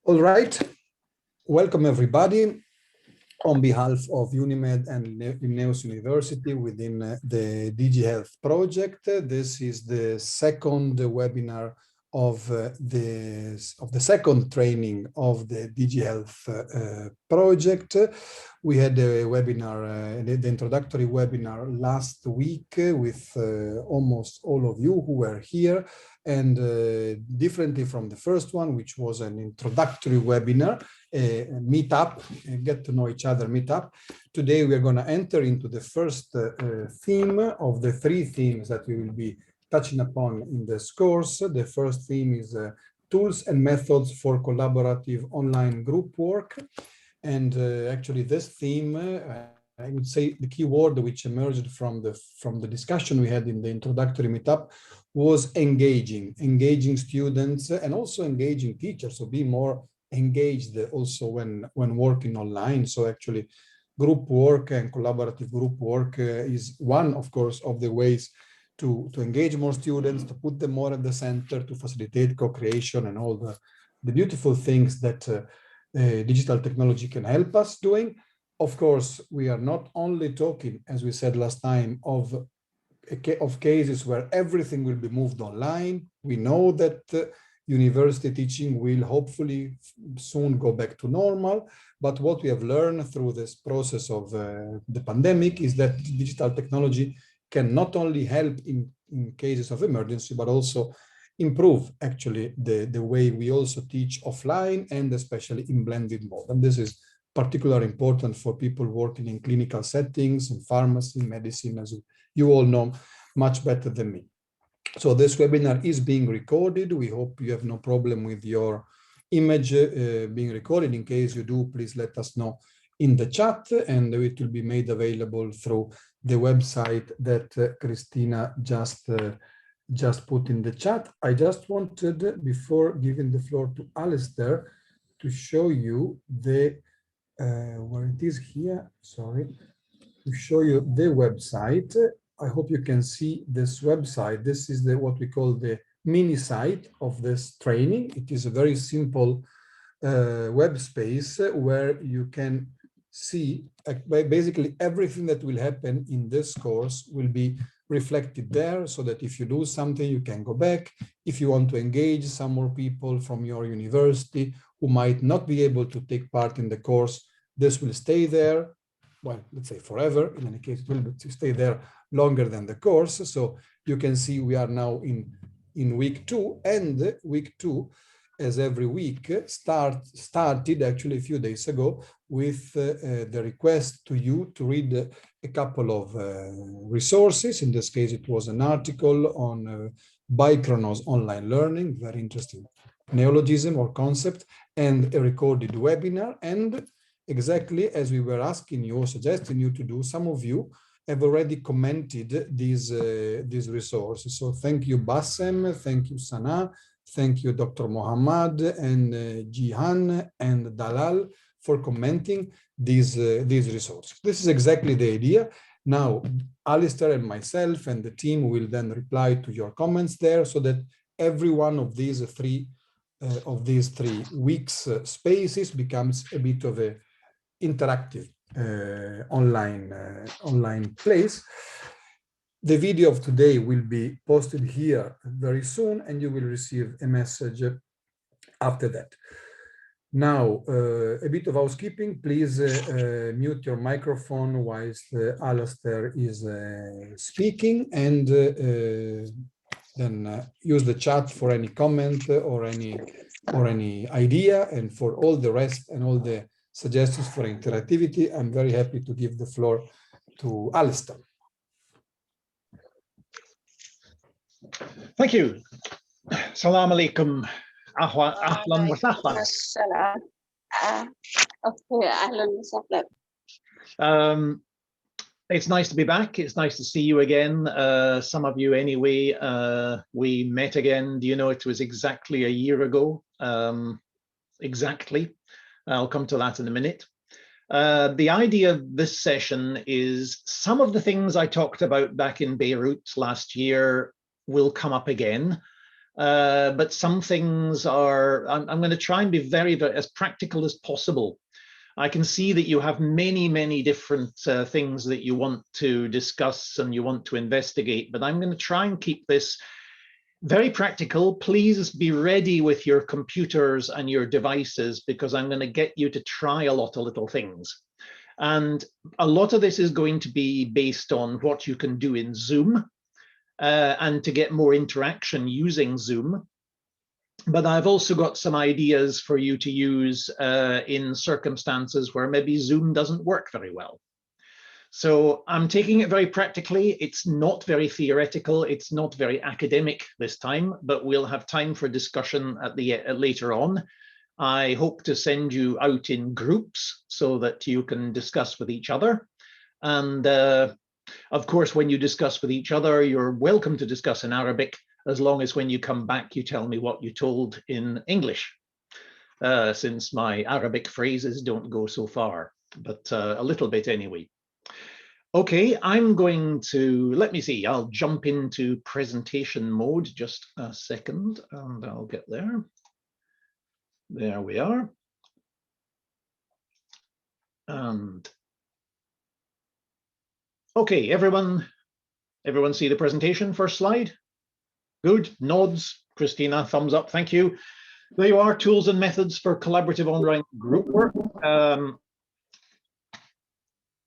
All right, welcome everybody on behalf of Unimed and Linnaeus University within the DigiHealth project. This is the second webinar of the second training of the DigiHealth project. We had a webinar, the introductory webinar last week with almost all of you who were here. And differently from the first one, which was an introductory webinar, a meetup, a get to know each other meetup. Today, we're going to enter into the first theme of the three themes that we will be touching upon in this course. The first theme is tools and methods for collaborative online group work. And actually, this theme, I would say the key word which emerged from the discussion we had in the introductory meetup was engaging students and also engaging teachers, so be more engaged also when working online. So actually group work and collaborative group work is one, of course, of the ways to engage more students, to put them more at the center, to facilitate co-creation and all the beautiful things that digital technology can help us doing. Of course, we are not only talking, as we said last time, of cases where everything will be moved online. We know that university teaching will hopefully soon go back to normal. But what we have learned through this process of the pandemic is that digital technology can not only help in cases of emergency, but also improve actually the way we also teach offline and especially in blended mode. And this is particularly important for people working in clinical settings, in pharmacy, medicine, as you all know much better than me. So this webinar is being recorded. We hope you have no problem with your image being recorded. In case you do, please let us know in the chat, and it will be made available through the website that Christina just put in the chat. I just wanted, before giving the floor to Alistair, to show you the where it is here, sorry, to show you the website. I hope you can see this website. This is what we call the mini site of this training. It is a very simple web space where you can see basically everything that will happen in this course will be reflected there, so that if you do something, you can go back. If you want to engage some more people from your university who might not be able to take part in the course, this will stay there. Well, let's say forever. In any case, it will stay there longer than the course. So you can see we are now in week 2, and week 2, as every week, started actually a few days ago with the request to you to read a couple of resources. In this case, it was an article on Bikronos online learning, very interesting neologism or concept, and a recorded webinar. And exactly as we were asking you or suggesting you to do, some of you have already commented these resources. So thank you, Bassem, thank you, Sana, thank you, Dr. Mohammad and Jihan and Dalal for commenting these resources. This is exactly the idea. Now, Alistair and myself and the team will then reply to your comments there, so that every one of these three weeks spaces becomes a bit of a interactive online place. The video of today will be posted here very soon, and you will receive a message after that. Now, a bit of housekeeping. Please mute your microphone whilst Alistair is speaking, and then use the chat for any comment or any idea, and for all the rest and all the suggestions for interactivity, I'm very happy to give the floor to Alistair. Thank you. Salam alaikum. Ahlan wa sahlan. It's nice to be back. It's nice to see you again. Some of you anyway, we met again. Do you know it was exactly a year ago? Exactly. I'll come to that in a minute. The idea of this session is some of the things I talked about back in Beirut last year will come up again. but some things are, I'm going to try and be very, very as practical as possible. I can see that you have many, many different things that you want to discuss and you want to investigate, but I'm going to try and keep this very practical. Please be ready with your computers and your devices, because I'm going to get you to try a lot of little things. And a lot of this is going to be based on what you can do in Zoom and to get more interaction using Zoom. But I've also got some ideas for you to use in circumstances where maybe Zoom doesn't work very well. So I'm taking it very practically. It's not very theoretical. It's not very academic this time, but we'll have time for discussion at the later on. I hope to send you out in groups so that you can discuss with each other. And of course, when you discuss with each other, you're welcome to discuss in Arabic, as long as when you come back, you tell me what you told in English, since my Arabic phrases don't go so far, but a little bit anyway. Okay, I'm going to, let me see, I'll jump into presentation mode, just a second, and I'll get there. There we are. And okay, everyone see the presentation? First slide? Good, nods. Christina, thumbs up, thank you. There you are, tools and methods for collaborative online group work.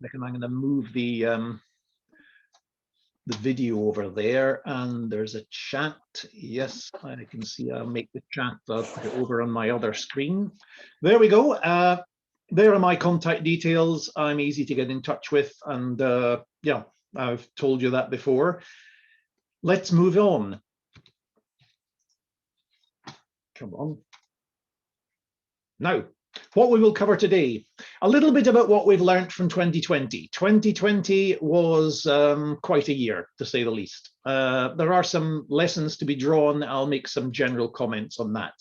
I'm going to move the video over there, and there's a chat. Yes, I can see. I'll make the chat put it over on my other screen. There we go. There are my contact details. I'm easy to get in touch with, and yeah, I've told you that before. Let's move on. Come on. Now, what we will cover today, a little bit about what we've learned from 2020. 2020 was quite a year, to say the least. There are some lessons to be drawn. I'll make some general comments on that.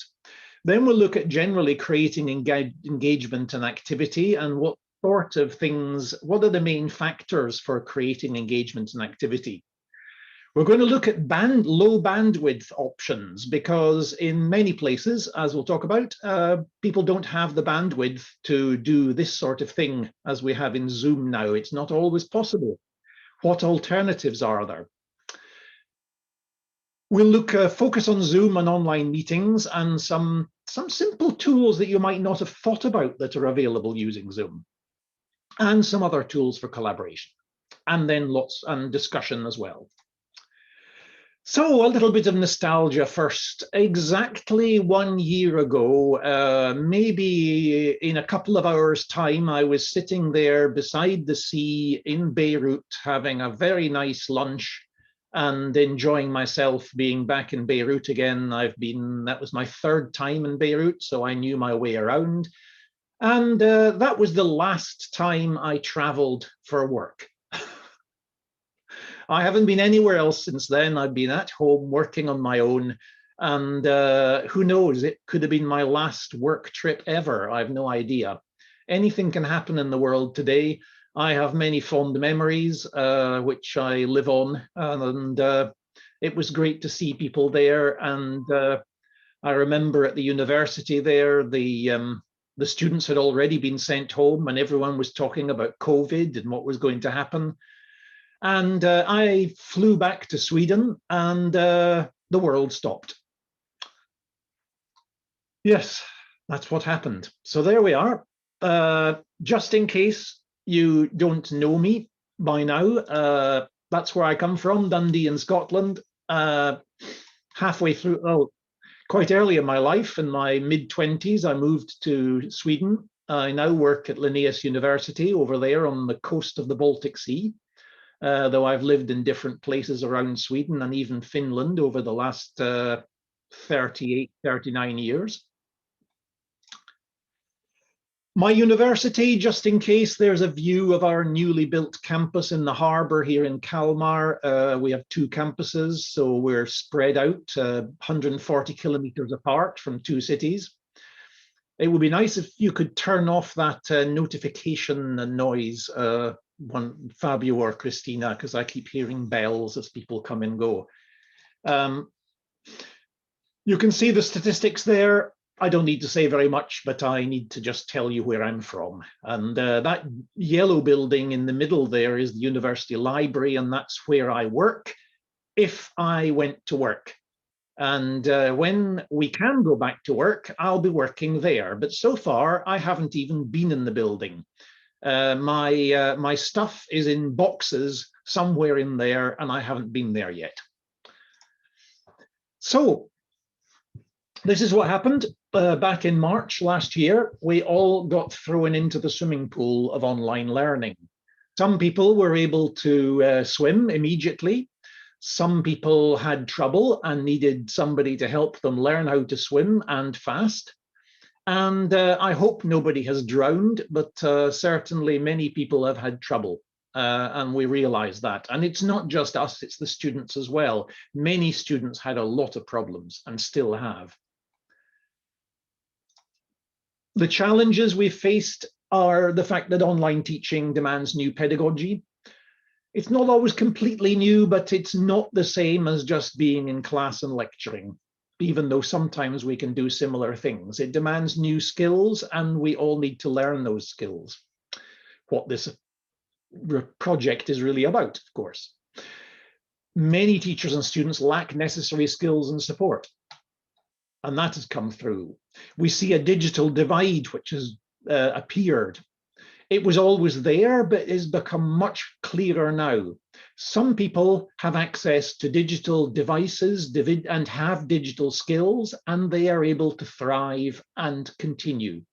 Then we'll look at generally creating engagement and activity, and what sort of things, what are the main factors for creating engagement and activity. We're going to look at low bandwidth options, because in many places, as we'll talk about, people don't have the bandwidth to do this sort of thing as we have in Zoom now. It's not always possible. What alternatives are there? We'll look focus on Zoom and online meetings, and some simple tools that you might not have thought about that are available using Zoom, and some other tools for collaboration, and then lots and discussion as well. So a little bit of nostalgia first. Exactly 1 year ago, maybe in a couple of hours' time, I was sitting there beside the sea in Beirut, having a very nice lunch and enjoying myself being back in Beirut again. That was my third time in Beirut, so I knew my way around. And that was the last time I traveled for work. I haven't been anywhere else since then. I've been at home working on my own, and who knows, it could have been my last work trip ever. I have no idea. Anything can happen in the world today. I have many fond memories, which I live on, and it was great to see people there. And I remember at the university there, the students had already been sent home, and everyone was talking about COVID and what was going to happen. And I flew back to Sweden, and the world stopped. Yes, that's what happened. So there we are. Just in case you don't know me by now, that's where I come from, Dundee in Scotland. Halfway through, quite early in my life, in my mid-20s, I moved to Sweden. I now work at Linnaeus University over there on the coast of the Baltic Sea. Though I've lived in different places around Sweden and even Finland over the last 38, 39 years. My university, just in case, there's a view of our newly built campus in the harbour here in Kalmar. We have 2 campuses, so we're spread out 140 kilometres apart from 2 cities. It would be nice if you could turn off that notification noise, Fabio or Christina, because I keep hearing bells as people come and go. You can see the statistics there. I don't need to say very much, but I need to just tell you where I'm from. And that yellow building in the middle there is the university library, and that's where I work if I went to work. And when we can go back to work, I'll be working there. But so far, I haven't even been in the building. My stuff is in boxes somewhere in there, and I haven't been there yet. So this is what happened back in March last year. We all got thrown into the swimming pool of online learning. Some people were able to swim immediately. Some people had trouble and needed somebody to help them learn how to swim and fast. And I hope nobody has drowned, but certainly many people have had trouble. And we realize that. And it's not just us, it's the students as well. Many students had a lot of problems and still have. The challenges we faced are the fact that online teaching demands new pedagogy. It's not always completely new, but it's not the same as just being in class and lecturing, even though sometimes we can do similar things. It demands new skills, and we all need to learn those skills. What this project is really about, of course. Many teachers and students lack necessary skills and support, and that has come through. We see a digital divide which has appeared. It was always there, but has become much clearer now. Some people have access to digital devices and have digital skills, and they are able to thrive and continue.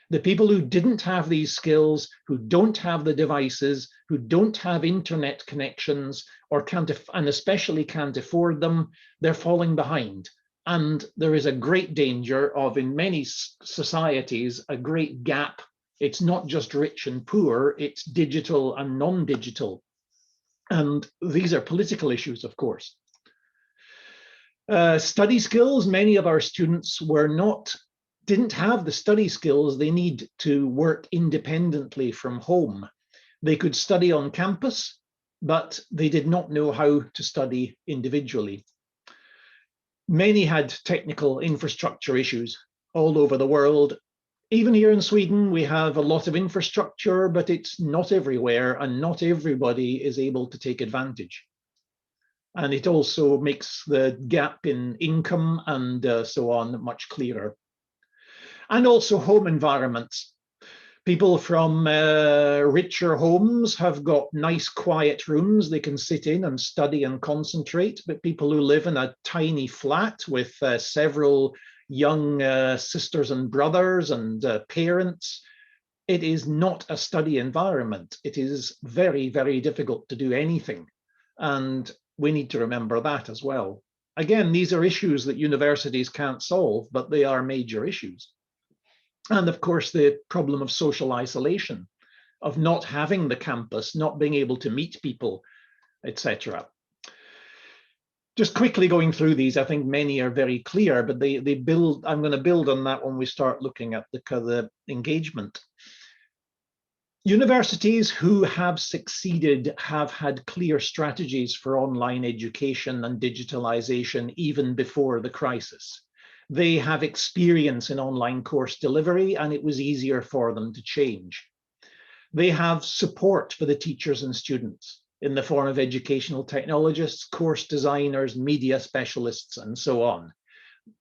The people who didn't have these skills, who don't have the devices, who don't have internet connections, or and especially can't afford them, they're falling behind. And there is a great danger of, in many societies, a great gap. It's not just rich and poor, it's digital and non-digital. And these are political issues, of course. Study skills, many of our students didn't have the study skills they need to work independently from home. They could study on campus, but they did not know how to study individually. Many had technical infrastructure issues all over the world. Even here in Sweden, we have a lot of infrastructure, but it's not everywhere, and not everybody is able to take advantage. And it also makes the gap in income and so on much clearer. And also home environments. People from richer homes have got nice quiet rooms they can sit in and study and concentrate, but people who live in a tiny flat with several young sisters and brothers and parents, it is not a study environment. It is very, very difficult to do anything. And we need to remember that as well. Again, these are issues that universities can't solve, but they are major issues. And of course, the problem of social isolation, of not having the campus, not being able to meet people, etc. Just quickly going through these, I think many are very clear, but they build. I'm going to build on that when we start looking at the engagement. Universities who have succeeded have had clear strategies for online education and digitalization even before the crisis. They have experience in online course delivery, and it was easier for them to change. They have support for the teachers and students in the form of educational technologists, course designers, media specialists, and so on.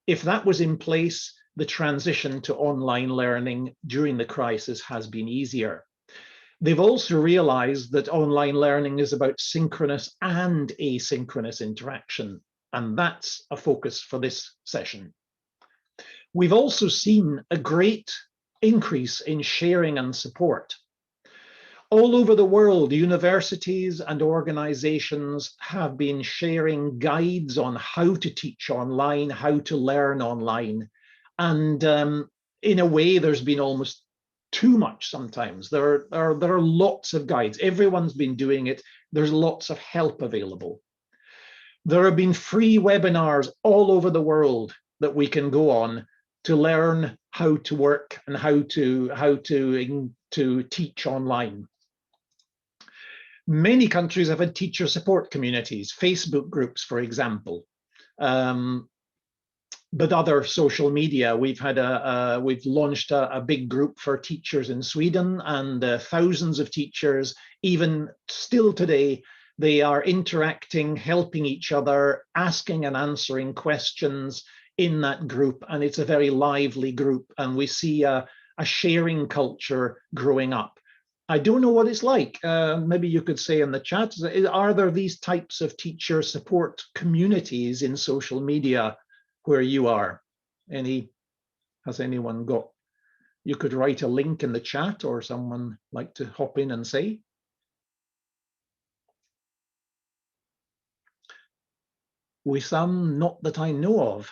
If that was in place, the transition to online learning during the crisis has been easier. They've also realized that online learning is about synchronous and asynchronous interaction, and that's a focus for this session. We've also seen a great increase in sharing and support. All over the world, universities and organizations have been sharing guides on how to teach online, how to learn online. And in a way, there's been almost too much sometimes. There are lots of guides. Everyone's been doing it. There's lots of help available. There have been free webinars all over the world that we can go on to learn how to work and how to teach online. Many countries have had teacher support communities, Facebook groups, for example. but other social media. We've had we've launched a big group for teachers in Sweden, and thousands of teachers, even still today, they are interacting, helping each other, asking and answering questions in that group, and it's a very lively group, and we see a sharing culture growing up. I don't know what it's like. Maybe you could say in the chat, are there these types of teacher support communities in social media where you are? Has anyone got, you could write a link in the chat, or someone like to hop in and say? With some, not that I know of.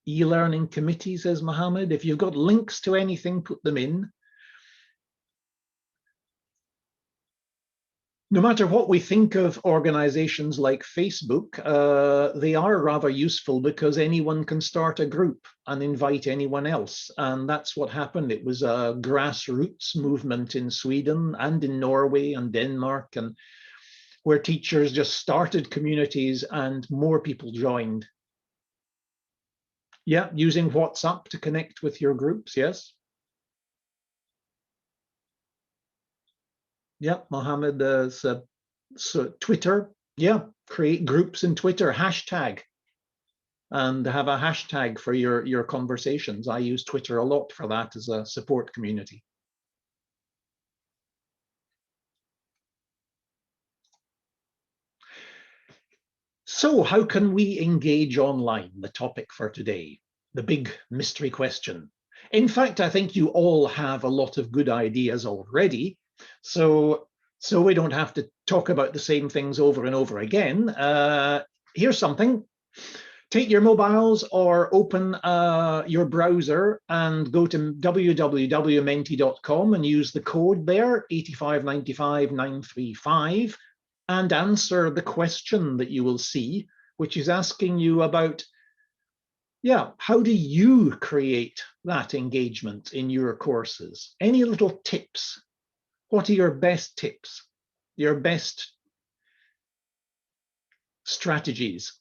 E-learning committee, says Mohammed. If you've got links to anything, put them in. No matter what we think of organizations like Facebook, they are rather useful because anyone can start a group and invite anyone else. And that's what happened. It was a grassroots movement in Sweden and in Norway and Denmark, and where teachers just started communities and more people joined. Yeah, using WhatsApp to connect with your groups, yes. Yeah, Mohammed, so Twitter, yeah, create groups in Twitter, hashtag, and have a hashtag for your conversations. I use Twitter a lot for that as a support community. So how can we engage online? The topic for today, the big mystery question. In fact, I think you all have a lot of good ideas already. So we don't have to talk about the same things over and over again. Here's something. Take your mobiles or open your browser and go to www.menti.com and use the code there, 8595935, and answer the question that you will see, which is asking you about, yeah, how do you create that engagement in your courses? Any little tips? What are your best tips? Your best strategies?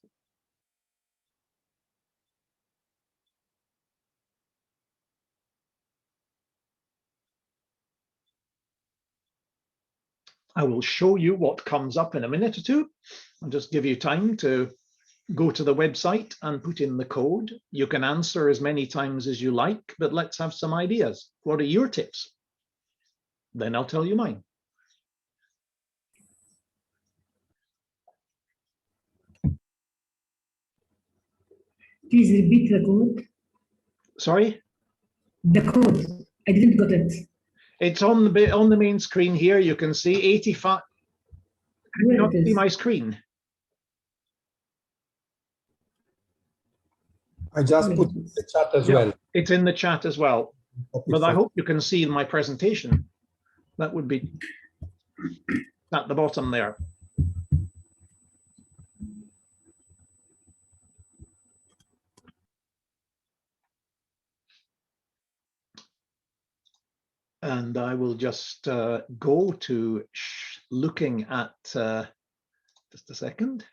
I will show you what comes up in a minute or two. I'll just give you time to go to the website and put in the code. You can answer as many times as you like, but let's have some ideas. What are your tips? Then I'll tell you mine. Please repeat the code. Sorry? The code. I didn't get it. It's on the main screen here. You can see 85. Where Not it see is? my screen. I just put in the chat as well. It's in the chat as well. But I hope you can see my presentation. That would be at the bottom there. And I will just go to looking at, just a second.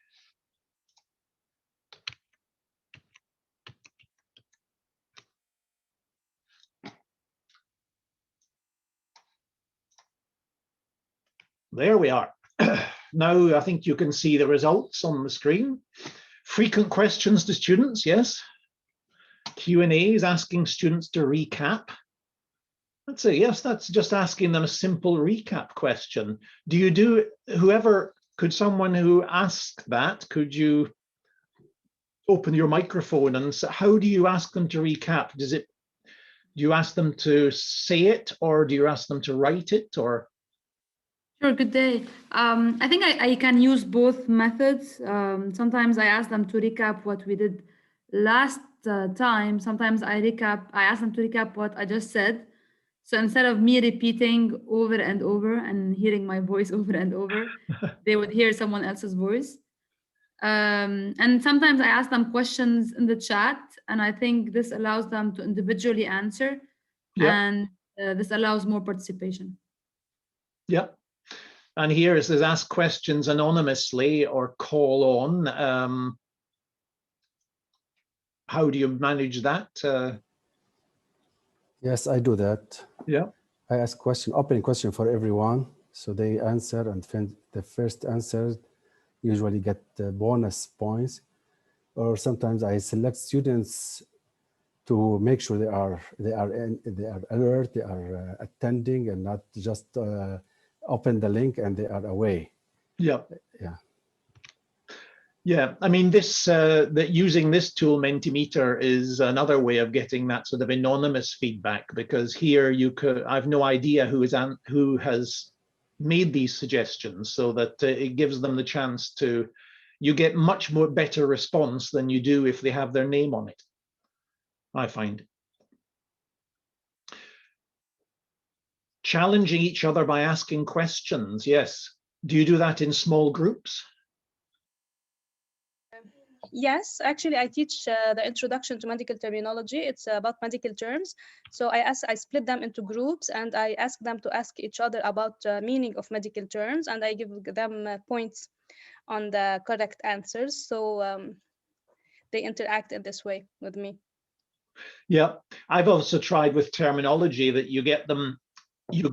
There we are. Now I think you can see the results on the screen. Frequent questions to students, yes. Q&As, asking students to recap. Let's say, yes, that's just asking them a simple recap question. Do you do, whoever, could someone who asked that, could you open your microphone and say, how do you ask them to recap? Do you ask them to say it, or do you ask them to write it, or? Sure, good day. I think I can use both methods. Sometimes I ask them to recap what we did last time. Sometimes I ask them to recap what I just said. So instead of me repeating over and over and hearing my voice over and over, they would hear someone else's voice. And sometimes I ask them questions in the chat, and I think this allows them to individually answer, and this allows more participation. Yeah. And here it says ask questions anonymously or call on. how do you manage that? Yes, I do that. Yeah. I ask open question for everyone, so they answer, and the first answer usually get bonus points. Or sometimes I select students to make sure they are alert, they are attending, and not just open the link and they are away. Yeah. Yeah. Yeah, I mean, that using this tool, Mentimeter, is another way of getting that sort of anonymous feedback, because here I've no idea who has made these suggestions, so that it gives them the chance to, you get much more better response than you do if they have their name on it, I find. Challenging each other by asking questions, yes. Do you do that in small groups? Yes, actually, I teach the introduction to medical terminology. It's about medical terms. So I split them into groups, and I ask them to ask each other about meaning of medical terms, and I give them points on the correct answers. So they interact in this way with me. Yeah, I've also tried with terminology that you get them, you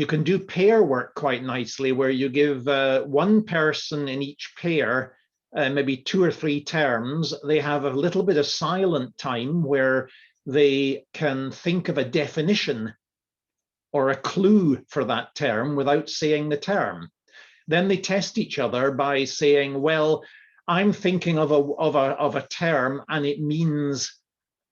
can do pair work quite nicely, where you give one person in each pair maybe 2 or 3 terms. They have a little bit of silent time where they can think of a definition or a clue for that term without saying the term. Then they test each other by saying, well, I'm thinking of a term and it means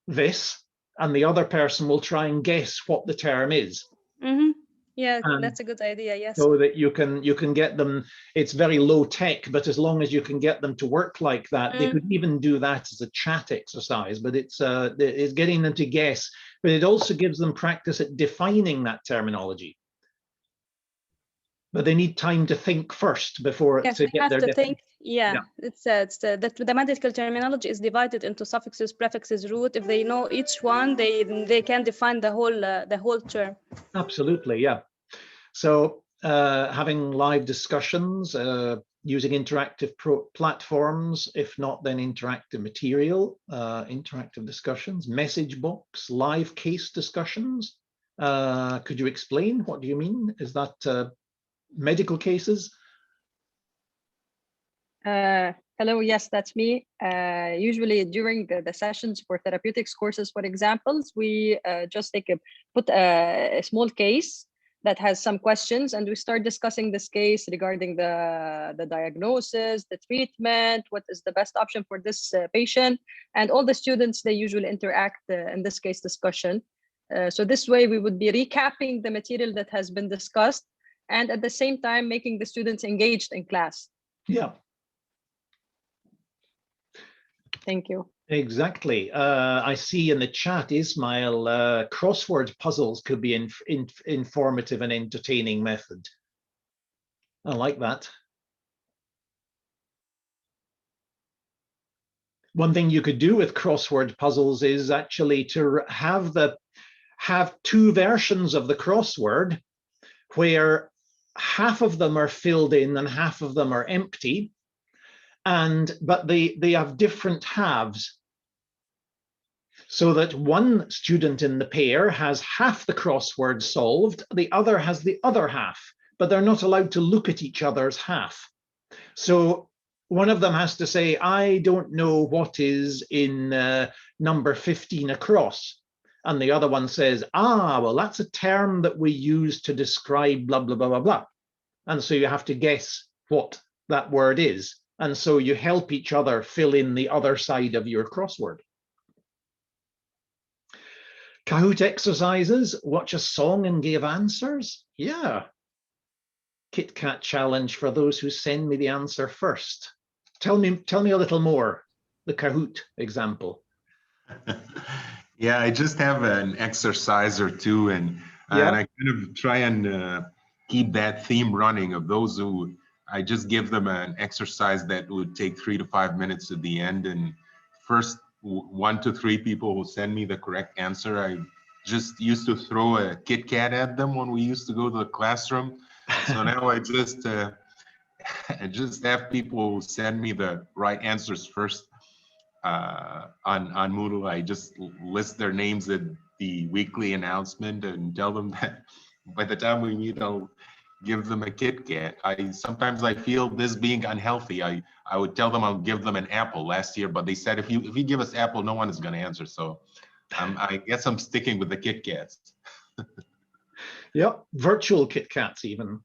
this, and the other person will try and guess what the term is. Mm-hmm. Yeah, that's a good idea. Yes. So that you can get them. It's very low tech, but as long as you can get them to work like that, they could even do that as a chat exercise. But it's getting them to guess. But it also gives them practice at defining that terminology. But they need time to think first before yes, to get their think. Yeah. It's the medical terminology is divided into suffixes, prefixes, root. If they know each one, they can define the whole term. Absolutely, yeah. So having live discussions, using interactive platforms, if not then interactive material, interactive discussions, message box, live case discussions. Could you explain? What do you mean? Is that medical cases? Hello, yes, that's me. Usually during the sessions for therapeutics courses, for examples, we just put a small case that has some questions, and we start discussing this case regarding the diagnosis, the treatment, what is the best option for this patient, and all the students, they usually interact in this case discussion. So this way we would be recapping the material that has been discussed, and at the same time making the students engaged in class. Yeah. Thank you. Exactly. I see in the chat, Ismail, crossword puzzles could be informative and entertaining method. I like that. One thing you could do with crossword puzzles is actually to have 2 versions of the crossword, where half of them are filled in and half of them are empty. But they have different halves, so that one student in the pair has half the crossword solved, the other has the other half, but they're not allowed to look at each other's half. So one of them has to say, I don't know what is in number 15 across. And the other one says, well, that's a term that we use to describe blah, blah, blah, blah, blah. And so you have to guess what that word is. And so you help each other fill in the other side of your crossword. Kahoot exercises, watch a song and give answers. Yeah. Kit Kat challenge for those who send me the answer first. Tell me a little more, the Kahoot example. Yeah, I just have an exercise or two, and I kind of try and keep that theme running of those who, I just give them an exercise that would take 3 to 5 minutes at the end, and first 1 to 3 people who send me the correct answer, I just used to throw a Kit Kat at them when we used to go to the classroom. So now I just have people who send me the right answers first. on Moodle. I just list their names in the weekly announcement and tell them that by the time we meet, I'll give them a Kit Kat. Sometimes I feel this being unhealthy. I would tell them I'll give them an apple last year, but they said if you give us apple, no one is going to answer. So I guess I'm sticking with the Kit Kats. Yep, virtual Kit Kats even.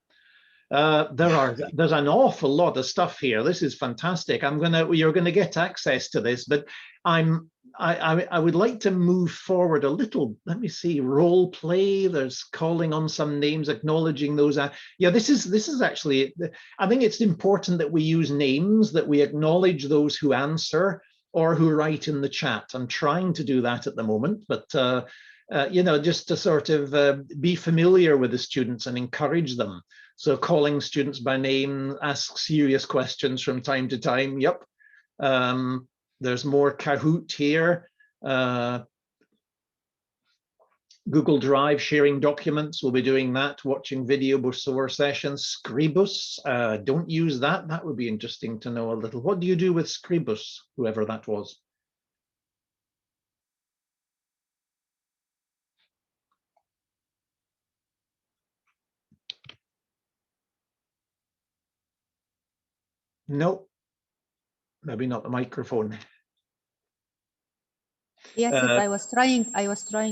There's an awful lot of stuff here. This is fantastic. You're gonna get access to this, but I would like to move forward a little. Let me see, role play. There's calling on some names, acknowledging those. Yeah, this is actually, I think it's important that we use names, that we acknowledge those who answer or who write in the chat. I'm trying to do that at the moment, but you know, just to sort of be familiar with the students and encourage them. So calling students by name, ask serious questions from time to time. Yep. There's more Kahoot here. Google Drive, sharing documents. We'll be doing that, watching video before sessions. Scribus, don't use that. That would be interesting to know a little. What do you do with Scribus, whoever that was? No, maybe not the microphone. Yes, yes, I was trying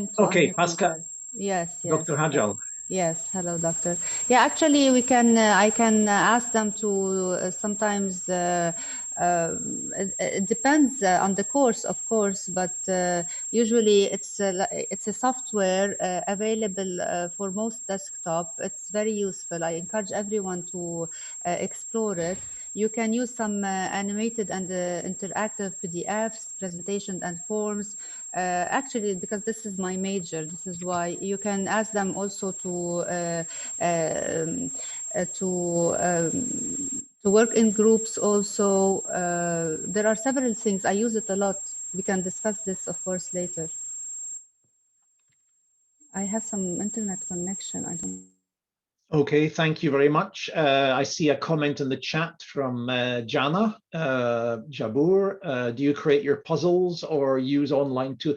to. Okay, Pascal. Yes, yes. Dr. Hajal. Yes, hello, doctor. Yeah, actually, we can. I can ask them to sometimes. It depends on the course, of course, but usually it's a software available for most desktop. It's very useful. I encourage everyone to explore it. You can use some animated and interactive PDFs, presentations, and forms. Actually, because this is my major, this is why you can ask them also to work in groups. Also, there are several things. I use it a lot. We can discuss this, of course, later. I have some internet connection. I don't. Okay, thank you very much. I see a comment in the chat from Jana Jabur. Do you create your puzzles or use online too?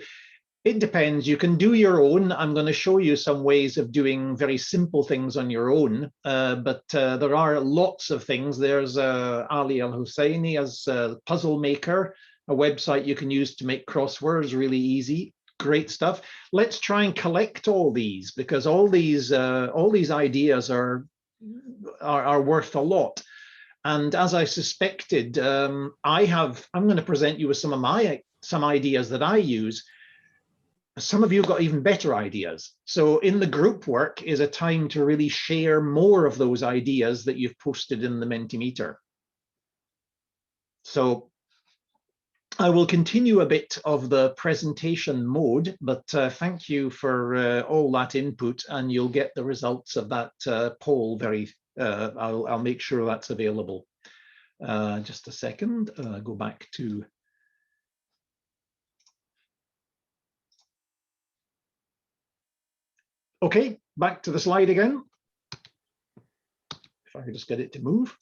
It depends. You can do your own. I'm going to show you some ways of doing very simple things on your own, but there are lots of things. There's Ali Al-Husseini as a puzzle maker, a website you can use to make crosswords really easy. Great stuff. Let's try and collect all these, because all these ideas are worth a lot. And as I suspected, I'm going to present you with some ideas that I use. Some of you got even better ideas. So in the group work is a time to really share more of those ideas that you've posted in the Mentimeter. So I will continue a bit of the presentation mode, but thank you for all that input, and you'll get the results of that poll very, I'll make sure that's available. Just a second, go back to. Okay, back to the slide again. If I could just get it to move.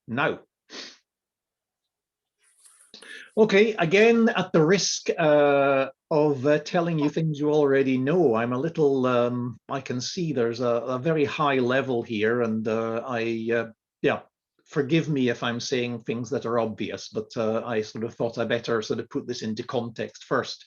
Now. Okay, again, at the risk of telling you things you already know, I'm a little, I can see there's a very high level here, and yeah, forgive me if I'm saying things that are obvious, but I sort of thought I better sort of put this into context first.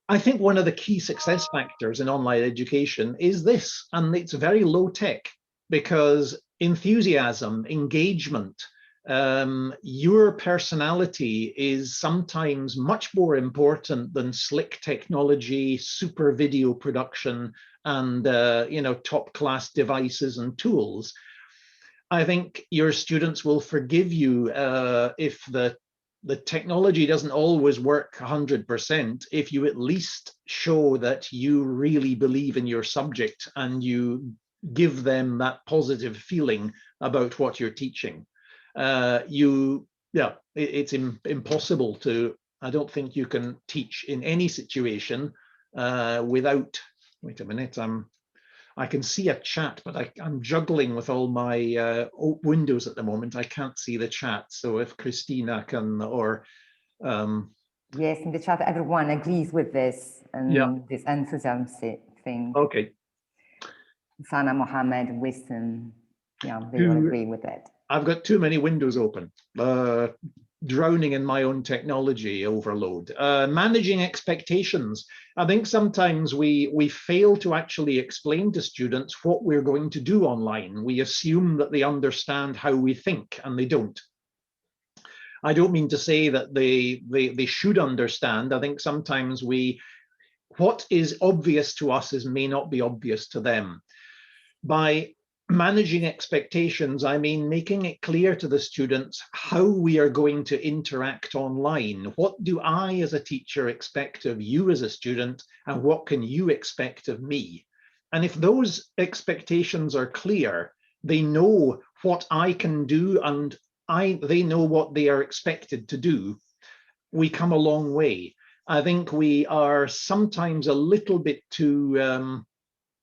I think one of the key success factors in online education is this, and it's very low tech, because enthusiasm, engagement, your personality is sometimes much more important than slick technology, super video production, and you know, top class devices and tools. I think your students will forgive you if the technology doesn't always work 100%, if you at least show that you really believe in your subject and you give them that positive feeling about what you're teaching. It's impossible to, I don't think you can teach in any situation without, wait a minute, I can see a chat, but I'm juggling with all my windows at the moment. I can't see the chat. So if Christina can, or yes, in the chat, everyone agrees with this and yeah, this enthusiasm thing. okay. Sana, Mohammed, Wisdom, yeah, they all agree with that. I've got too many windows open. Drowning in my own technology overload. Managing expectations. I think sometimes we fail to actually explain to students what we're going to do online. We assume that they understand how we think, and they don't. I don't mean to say that they should understand. I think sometimes what is obvious to us may not be obvious to them. By managing expectations, I mean making it clear to the students how we are going to interact online. What do I as a teacher expect of you as a student, and what can you expect of me? And if those expectations are clear, they know what I can do, and they know what they are expected to do. We come a long way. I think we are sometimes a little bit too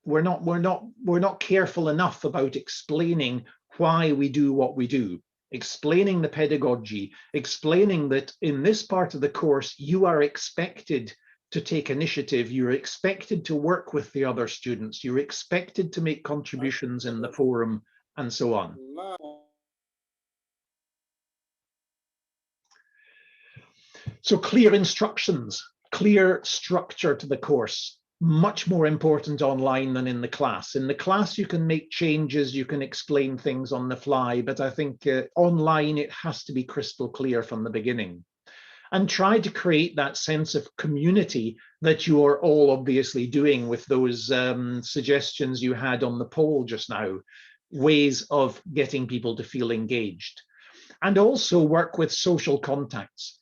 we're not careful enough about explaining why we do what we do, explaining the pedagogy, explaining that in this part of the course, you are expected to take initiative, you're expected to work with the other students, you're expected to make contributions in the forum, and so on. So clear instructions, clear structure to the course. Much more important online than in the class. In the class, you can make changes, you can explain things on the fly, but I think online, it has to be crystal clear from the beginning. And try to create that sense of community that you are all obviously doing with those suggestions you had on the poll just now, ways of getting people to feel engaged. And also work with social contacts.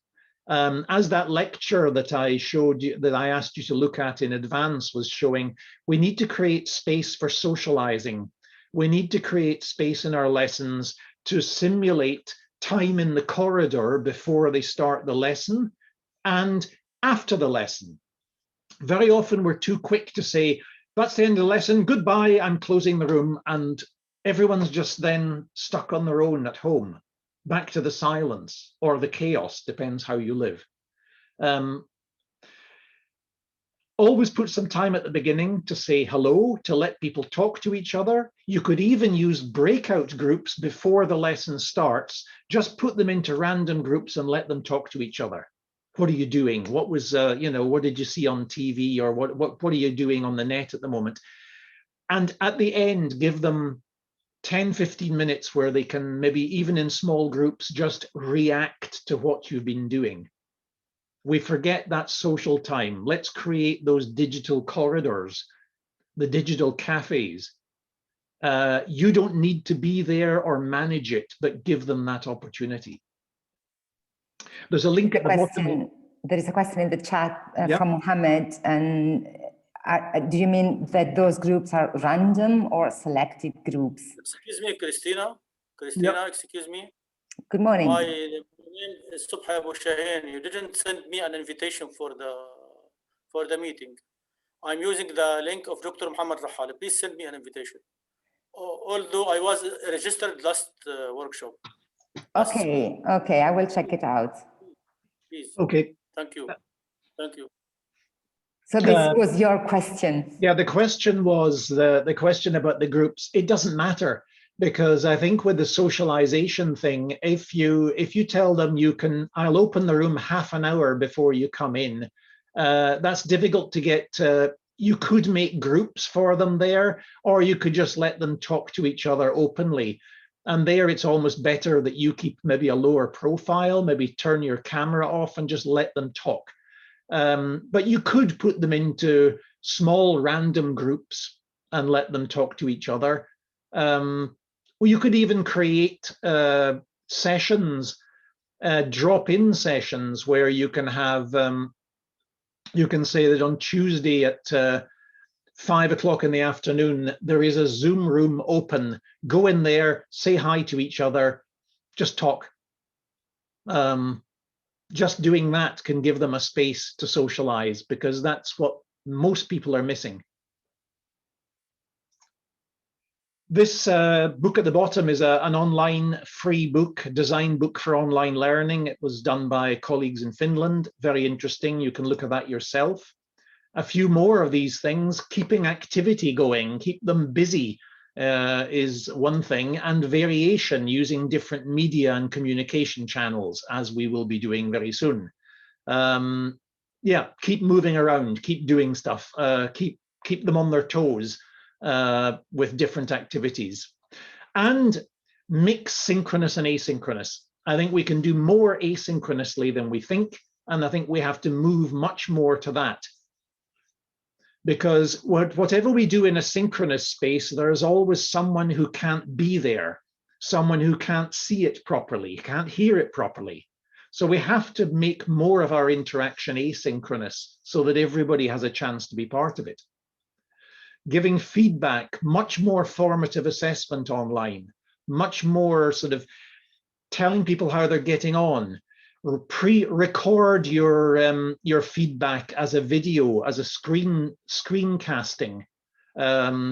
As that lecture that I showed you, that I asked you to look at in advance was showing, we need to create space for socializing. We need to create space in our lessons to simulate time in the corridor before they start the lesson and after the lesson. Very often we're too quick to say, that's the end of the lesson, goodbye, I'm closing the room, and everyone's just then stuck on their own at home. Back to the silence or the chaos, depends how you live. Always put some time at the beginning to say hello, to let people talk to each other. You could even use breakout groups before the lesson starts. Just put them into random groups and let them talk to each other. What are you doing? What was, what did you see on TV, or what are you doing on the net at the moment? And at the end, give them 10-15 minutes where they can, maybe even in small groups, just react to what you've been doing. We forget that social time. Let's create those digital corridors, the digital cafes. You don't need to be there or manage it, but give them that opportunity. There's a link at the bottom. There is a question in the chat from Mohammed, and do you mean that those groups are random or selected groups? Excuse me, Christina. Christina, excuse me. Good morning. My name is Subha Abu Shaheen. You didn't send me an invitation for the meeting. I'm using the link of Dr. Muhammad Rahal. Please send me an invitation. Although I was registered last workshop. Okay, okay, I will check it out. Please. Okay. Thank you. Thank you. So this was your question. Yeah, the question was the question about the groups. It doesn't matter, because I think with the socialization thing, if you tell them I'll open the room half an hour before you come in, that's difficult to get. You could make groups for them there, or you could just let them talk to each other openly. And there it's almost better that you keep maybe a lower profile, maybe turn your camera off and just let them talk. But you could put them into small random groups and let them talk to each other. Well, you could even create sessions, drop-in sessions, where you can have, you can say that on Tuesday at 5 o'clock in the afternoon, there is a Zoom room open. Go in there, say hi to each other, just talk. Just doing that can give them a space to socialize, because that's what most people are missing. This book at the bottom is an online free book, design book for online learning. It was done by colleagues in Finland. Very interesting. You can look at that yourself. A few more of these things. Keeping activity going, keep them busy is one thing, and variation using different media and communication channels, as we will be doing very soon. Yeah, keep moving around, keep doing stuff, keep them on their toes with different activities, and mix synchronous and asynchronous. I think we can do more asynchronously than we think, and I think we have to move much more to that. Because whatever we do in a synchronous space, there's always someone who can't be there, someone who can't see it properly, can't hear it properly. So we have to make more of our interaction asynchronous so that everybody has a chance to be part of it. Giving feedback, much more formative assessment online, much more sort of telling people how they're getting on. Pre-record your feedback as a video, as a screencasting.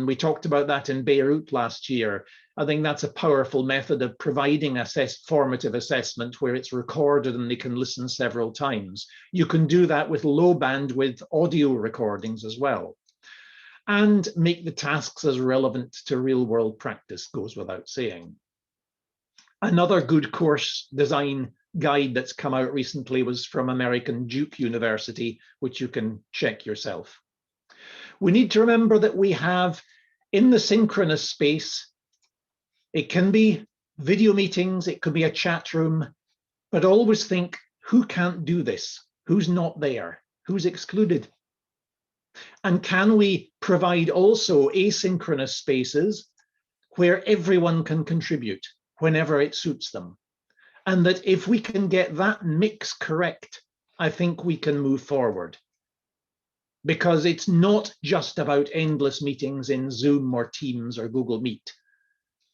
We talked about that in Beirut last year. I think that's a powerful method of providing formative assessment where it's recorded and they can listen several times. You can do that with low bandwidth audio recordings as well. And make the tasks as relevant to real world practice, goes without saying. Another good course design guide that's come out recently was from American Duke University, which you can check yourself. We need to remember that we have, in the synchronous space, it can be video meetings, it could be a chat room, but always think, who can't do this? Who's not there? Who's excluded? And can we provide also asynchronous spaces where everyone can contribute whenever it suits them? And that if we can get that mix correct, I think we can move forward. Because it's not just about endless meetings in Zoom or Teams or Google Meet.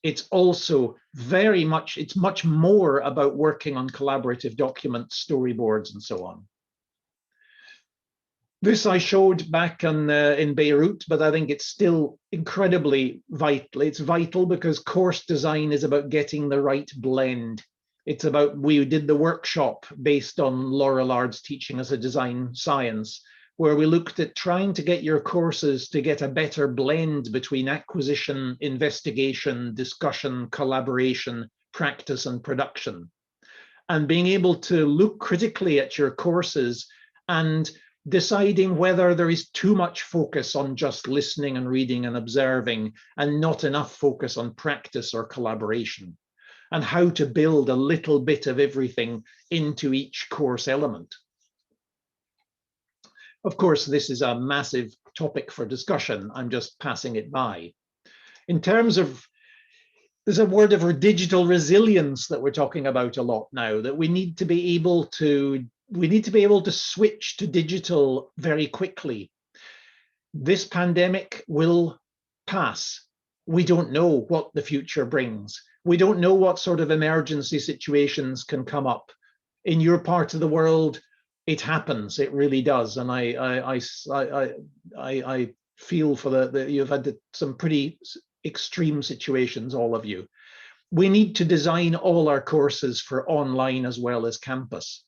It's also it's much more about working on collaborative documents, storyboards, and so on. This I showed back in Beirut, but I think it's still incredibly vital. It's vital because course design is about getting the right blend. It's about, we did the workshop based on Laura Lard's teaching as a design science, where we looked at trying to get your courses to get a better blend between acquisition, investigation, discussion, collaboration, practice, and production. And being able to look critically at your courses and deciding whether there is too much focus on just listening and reading and observing and not enough focus on practice or collaboration, and how to build a little bit of everything into each course element. Of course, this is a massive topic for discussion. I'm just passing it by. In terms of, there's a word of digital resilience that we're talking about a lot now, that we need to be able to switch to digital very quickly. This pandemic will pass. We don't know what the future brings. We don't know what sort of emergency situations can come up. In your part of the world, it happens. It really does. And I feel for you've had some pretty extreme situations, all of you. We need to design all our courses for online as well as campus.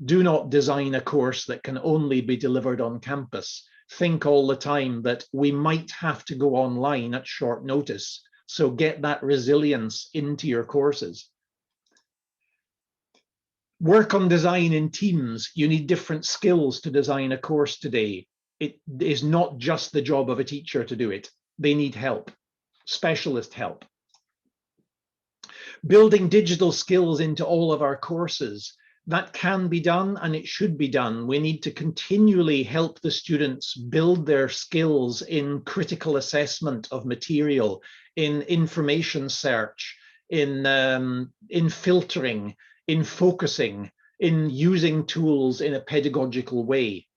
Do not design a course that can only be delivered on campus. Think all the time that we might have to go online at short notice. So get that resilience into your courses. Work on design in teams. You need different skills to design a course today. It is not just the job of a teacher to do it. They need help, specialist help. Building digital skills into all of our courses. That can be done and it should be done. We need to continually help the students build their skills in critical assessment of material, in information search, in filtering, in focusing, in using tools in a pedagogical way.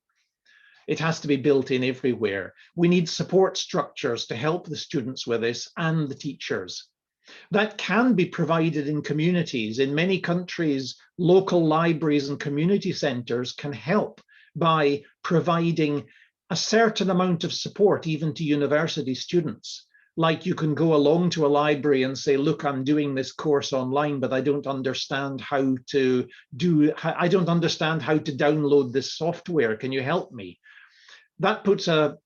It has to be built in everywhere. We need support structures to help the students with this and the teachers. That can be provided in communities. In many countries, local libraries and community centers can help by providing a certain amount of support even to university students. Like you can go along to a library and say, look, I'm doing this course online, but I don't understand how to download this software. Can you help me? That puts a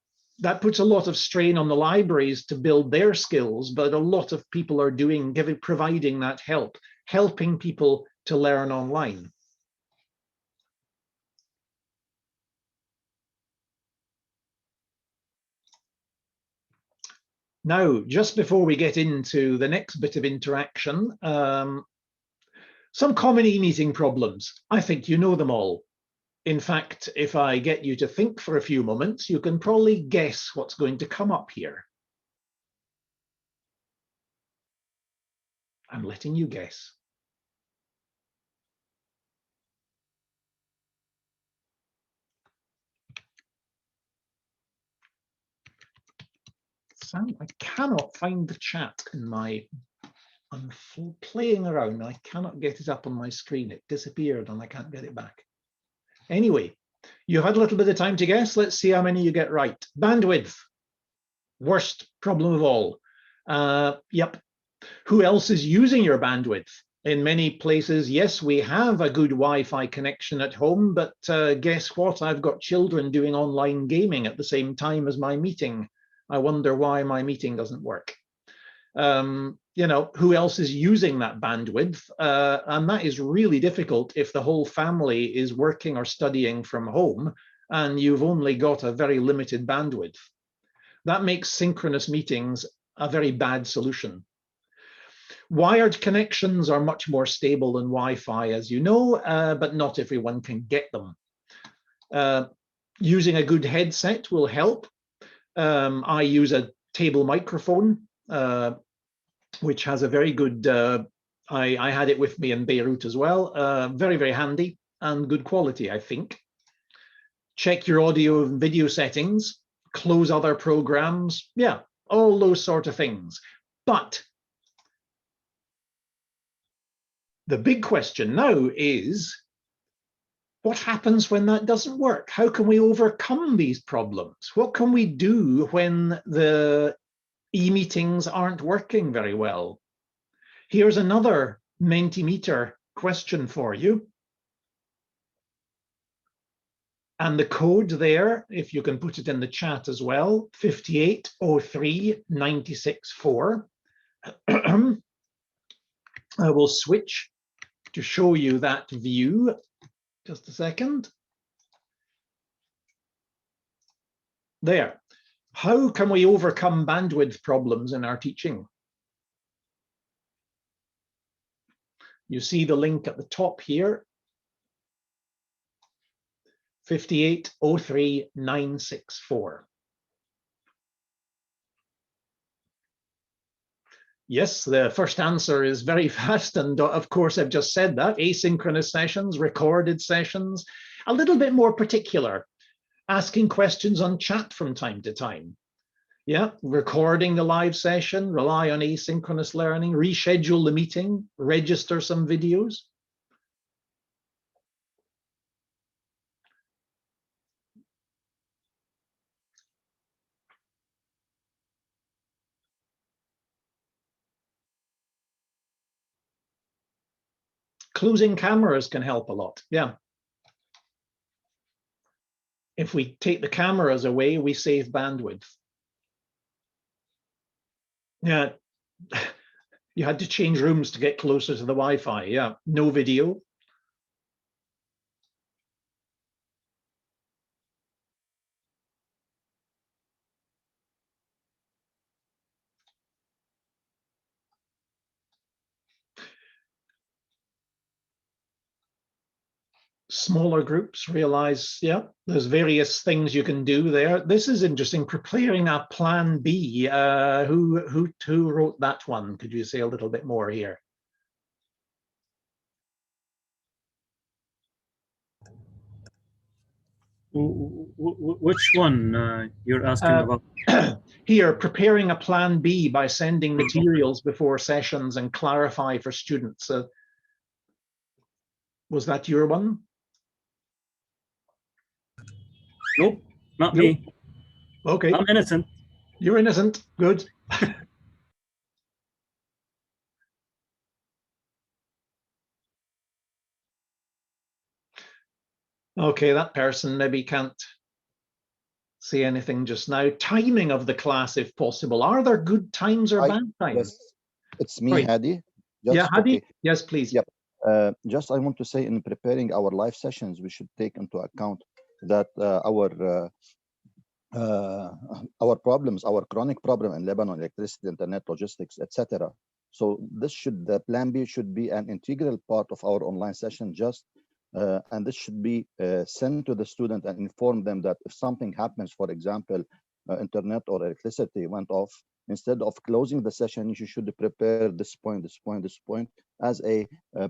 lot of strain on the libraries to build their skills, but a lot of people are providing that help, helping people to learn online. Now, just before we get into the next bit of interaction, some common e-meeting problems. I think you know them all. In fact, if I get you to think for a few moments, you can probably guess what's going to come up here. I'm letting you guess. I cannot find the chat in my, I'm playing around. I cannot get it up on my screen. It disappeared and I can't get it back. Anyway, you've had a little bit of time to guess. Let's see how many you get right. Bandwidth, worst problem of all. Yep. Who else is using your bandwidth? In many places, yes, we have a good Wi-Fi connection at home, but guess what? I've got children doing online gaming at the same time as my meeting. I wonder why my meeting doesn't work. You know, who else is using that bandwidth? And that is really difficult if the whole family is working or studying from home and you've only got a very limited bandwidth. That makes synchronous meetings a very bad solution. Wired connections are much more stable than Wi-Fi, as you know, but not everyone can get them. Using a good headset will help. I use a table microphone, which has a very good, I had it with me in Beirut as well, very, very handy and good quality, I think. Check your audio and video settings, close other programs, yeah, all those sort of things. But the big question now is, what happens when that doesn't work? How can we overcome these problems? What can we do when the e-meetings aren't working very well? Here's another Mentimeter question for you. And the code there, if you can put it in the chat as well, 5803964. I will switch to show you that view. Just a second. There. How can we overcome bandwidth problems in our teaching? You see the link at the top here. 5803964. Yes, the first answer is very fast, and of course I've just said that. Asynchronous sessions, recorded sessions, a little bit more particular, asking questions on chat from time to time. Yeah, recording the live session, rely on asynchronous learning, reschedule the meeting, register some videos. Closing cameras can help a lot, yeah. If we take the cameras away, we save bandwidth. Yeah, you had to change rooms to get closer to the Wi-Fi, yeah. No video. Smaller groups realize, yeah, there's various things you can do there. This is interesting, preparing a plan B. Who wrote that one? Could you say a little bit more here? Which one you're asking about? Here, preparing a plan B by sending materials before sessions and clarify for students. Was that your one? Nope, not me. Okay. I'm innocent. You're innocent. Good. Okay, that person maybe can't see anything just now. Timing of the class, if possible. Are there good times or bad times? Yes, it's me, Right. Hadi. Yeah, Hadi? Okay. Yes, please. Yep. Just I want to say, in preparing our live sessions, we should take into account that our problems, our chronic problem in Lebanon, electricity, internet, logistics, etc. So this should, the plan B should be an integral part of our online session, and this should be sent to the student and inform them that if something happens, for example, internet or electricity went off, instead of closing the session, you should prepare this point as a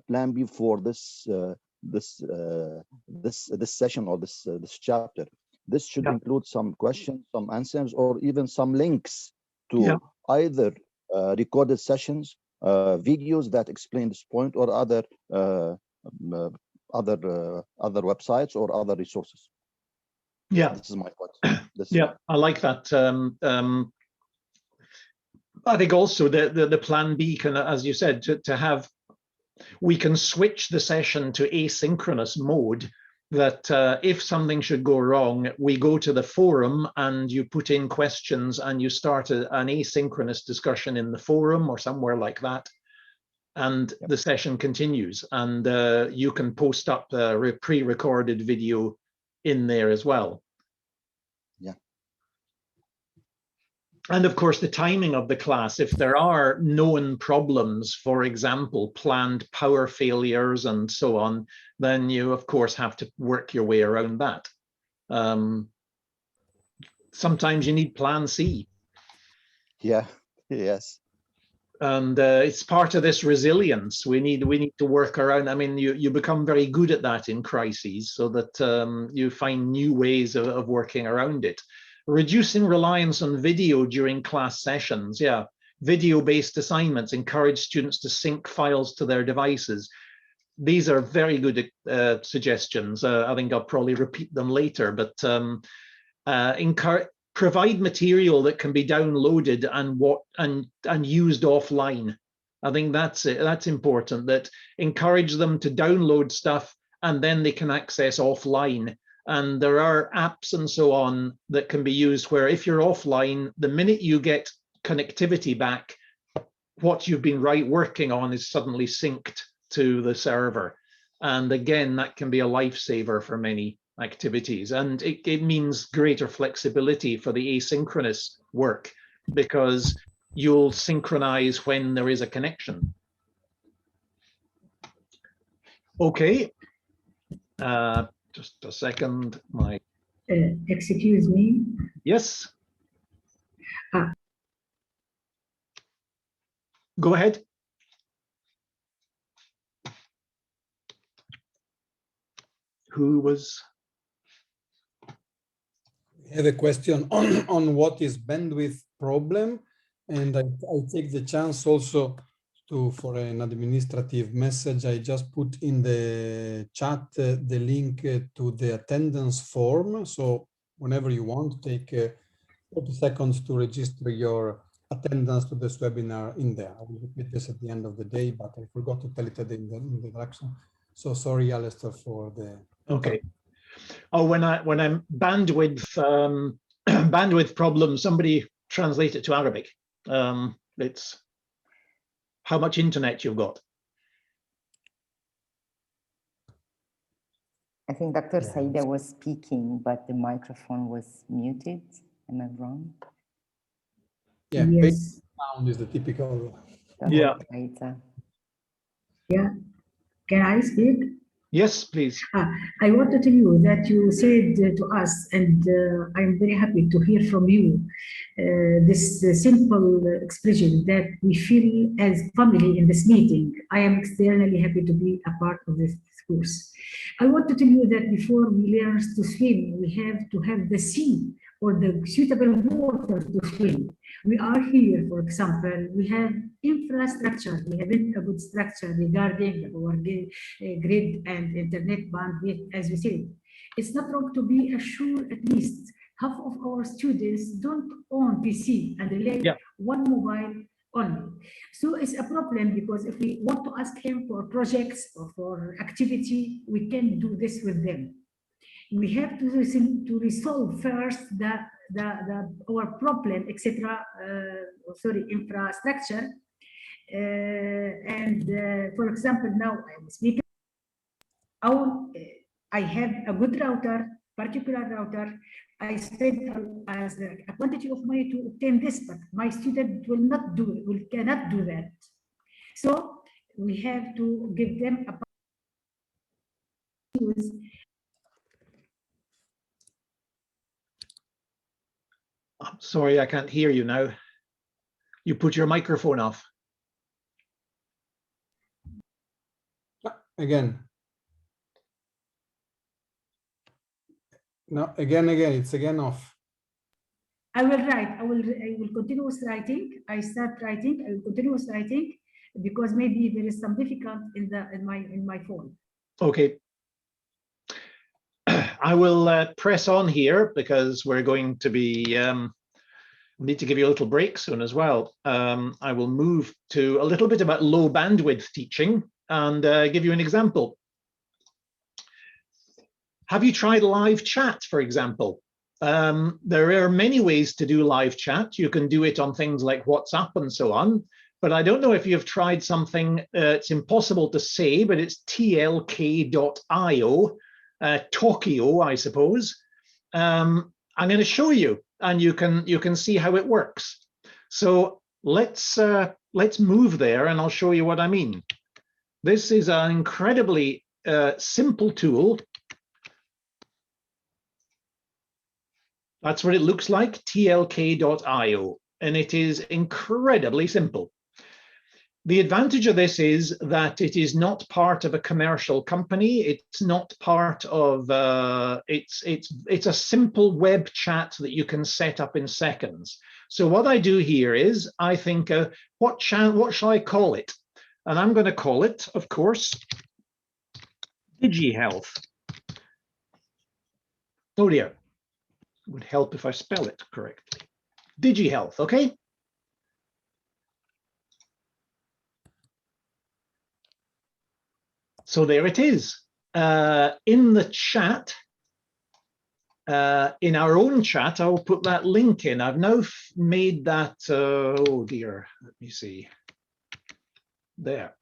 plan B for this session or this chapter. This should include some questions, some answers, or even some links to either recorded sessions, videos that explain this point, or other websites or other resources. Yeah, this is my point. I like that. I think also the plan B can, as you said, to have, we can switch the session to asynchronous mode, that if something should go wrong, we go to the forum and you put in questions and you start an asynchronous discussion in the forum or somewhere like that. And the session continues, and you can post up a pre-recorded video in there as well. Yeah. And of course, the timing of the class, if there are known problems, for example, planned power failures and so on, then you, of course, have to work your way around that. Sometimes you need plan C. Yeah, yes. And it's part of this resilience. We need to work around. I mean, you become very good at that in crises, so that you find new ways of working around it. Reducing reliance on video during class sessions. Yeah, video-based assignments encourage students to sync files to their devices. These are very good suggestions. I think I'll probably repeat them later, but provide material that can be downloaded and used offline. I think that's it. That's important. That encourage them to download stuff and then they can access offline. And there are apps and so on that can be used where if you're offline, the minute you get connectivity back, what you've been working on is suddenly synced to the server. And again, that can be a lifesaver for many activities. And it means greater flexibility for the asynchronous work, because you'll synchronize when there is a connection. Okay. Just a second. Excuse me. Yes. Go ahead. Who was? We have a question on what is bandwidth problem, and I take the chance also for an administrative message. I just put in the chat the link to the attendance form. So whenever you want, take 30 seconds to register your attendance to this webinar in there. I will repeat this at the end of the day, but I forgot to tell it in the introduction. So sorry, Alistair, for the... Okay. Oh, when I'm bandwidth bandwidth problem, somebody translate it to Arabic. It's how much internet you've got. I think Dr. Saida was speaking, but the microphone was muted. Am I wrong? Yeah, yes. Sound is the typical. Yeah. Yeah. Can I speak? Yes, please. I want to tell you that you said to us, and I'm very happy to hear from you, this simple expression that we feel as family in this meeting. I am extremely happy to be a part of this course. I want to tell you that before we learn to swim, we have to have the sea or the suitable water to swim. We are here, for example, we have infrastructure, we have a good structure regarding our grid and internet bandwidth, as we said. It's not wrong to be assured at least half of our students don't own PC and rely one mobile only. So it's a problem because if we want to ask him for projects or for activity, we can do this with them. We have to resolve first our problem, etc. Infrastructure. For example, now I'm speaking. I have a good router, particular router. I spend as a quantity of money to obtain this, but my student cannot do that. So we have to give them a use. I'm sorry, I can't hear you now. You put your microphone off. Again. No, again, it's again off. I will write. I will continue writing. I start writing. I will continue writing because maybe there is some difficulty in my phone. Okay. I will press on here because we're going to be need to give you a little break soon as well. I will move to a little bit about low bandwidth teaching and give you an example. Have you tried live chat, for example? There are many ways to do live chat. You can do it on things like WhatsApp and so on, but I don't know if you've tried something, it's impossible to say, but it's tlk.io, Tokyo, I suppose. I'm going to show you, and you can see how it works. So let's move there, and I'll show you what I mean. This is an incredibly simple tool. That's what it looks like, tlk.io, and it is incredibly simple. The advantage of this is that it is not part of a commercial company. It's not part of, it's a simple web chat that you can set up in seconds. So what I do here is I think, what shall I call it? And I'm going to call it, of course, DigiHealth. Oh dear. It would help if I spell it correctly. DigiHealth, okay? So there it is. In the chat, in our own chat, I'll put that link in. I've now made that, oh dear, let me see. There.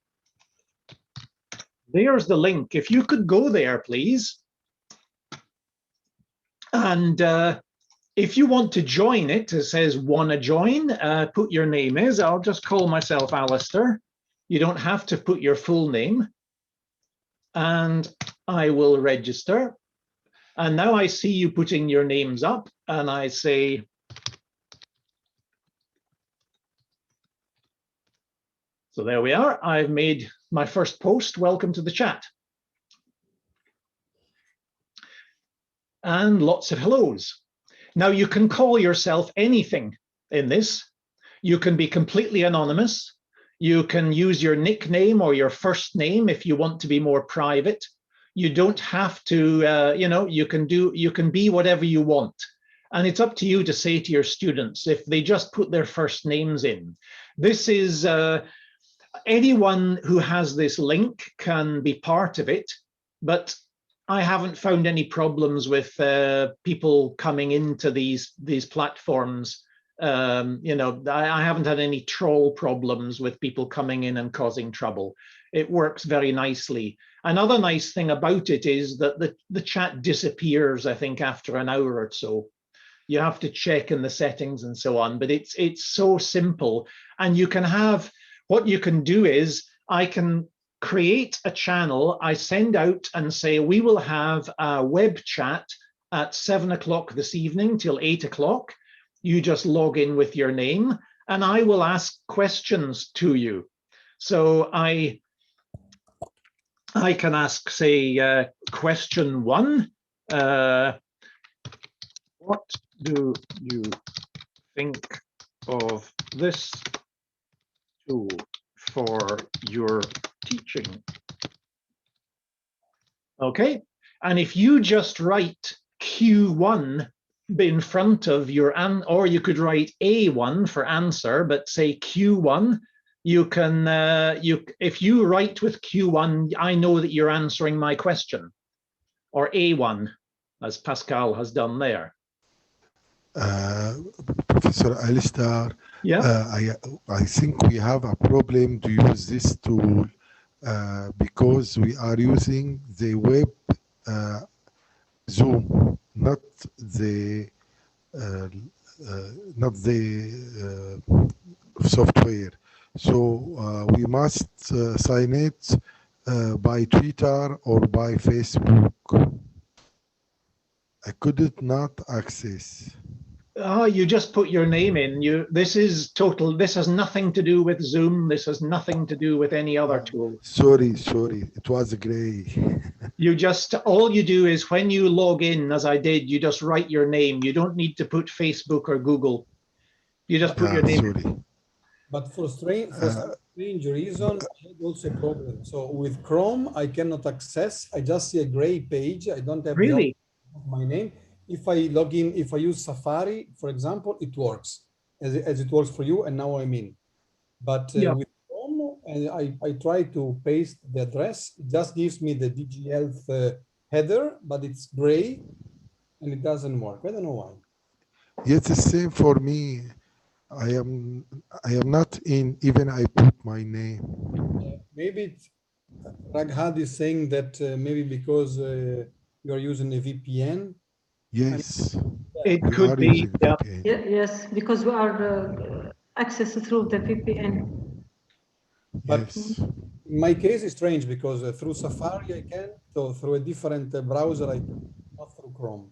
There's the link. If you could go there, please. And if you want to join it, it says wanna join, put your name is. I'll just call myself Alistair. You don't have to put your full name. And I will register. And now I see you putting your names up, and I say, so there we are. I've made my first post. Welcome to the chat. And lots of hellos. Now you can call yourself anything in this. You can be completely anonymous. You can use your nickname or your first name if you want to be more private. You don't have to, you know, you can be whatever you want. And it's up to you to say to your students if they just put their first names in. This is, anyone who has this link can be part of it, but I haven't found any problems with people coming into these platforms. You know, I haven't had any troll problems with people coming in and causing trouble. It works very nicely. Another nice thing about it is that the chat disappears, I think, after an hour or so. You have to check in the settings and so on, but it's so simple. And you can have, what you can do is, I can create a channel, I send out and say, we will have a web chat at 7 o'clock this evening till 8 o'clock. You just log in with your name and I will ask questions to you. So I can ask, say, question 1, what do you think of this tool for your teaching? Okay, and if you just write Q1 in front of your or you could write A1 for answer, but say Q1. You can if you write with Q1, I know that you're answering my question, or A1, as Pascal has done there. Professor Alistar, yeah, I think we have a problem to use this tool because we are using the web Zoom, not the software. So we must sign it by Twitter or by Facebook. I could not access. Oh, you just put your name in. This is total. This has nothing to do with Zoom. This has nothing to do with any other tool. Sorry. It was gray. You just, all you do is when you log in, as I did, you just write your name. You don't need to put Facebook or Google. You just put your name. Sorry. But for some strange reason, I had also a problem. So with Chrome, I cannot access. I just see a gray page. I don't have really my name. If I log in, if I use Safari, for example, it works as it works for you. And now I'm in. But with Chrome, and I try to paste the address. It just gives me the DigiHealth header, but it's gray and it doesn't work. I don't know why. Yes, the same for me. I am not in, even I put my name. Maybe Raghad is saying that maybe because you are using a VPN. Yes, it could be. Yeah. Yes, because we are access through the VPN. But in my case, it's strange because through Safari I can, so through a different browser I can, not through Chrome.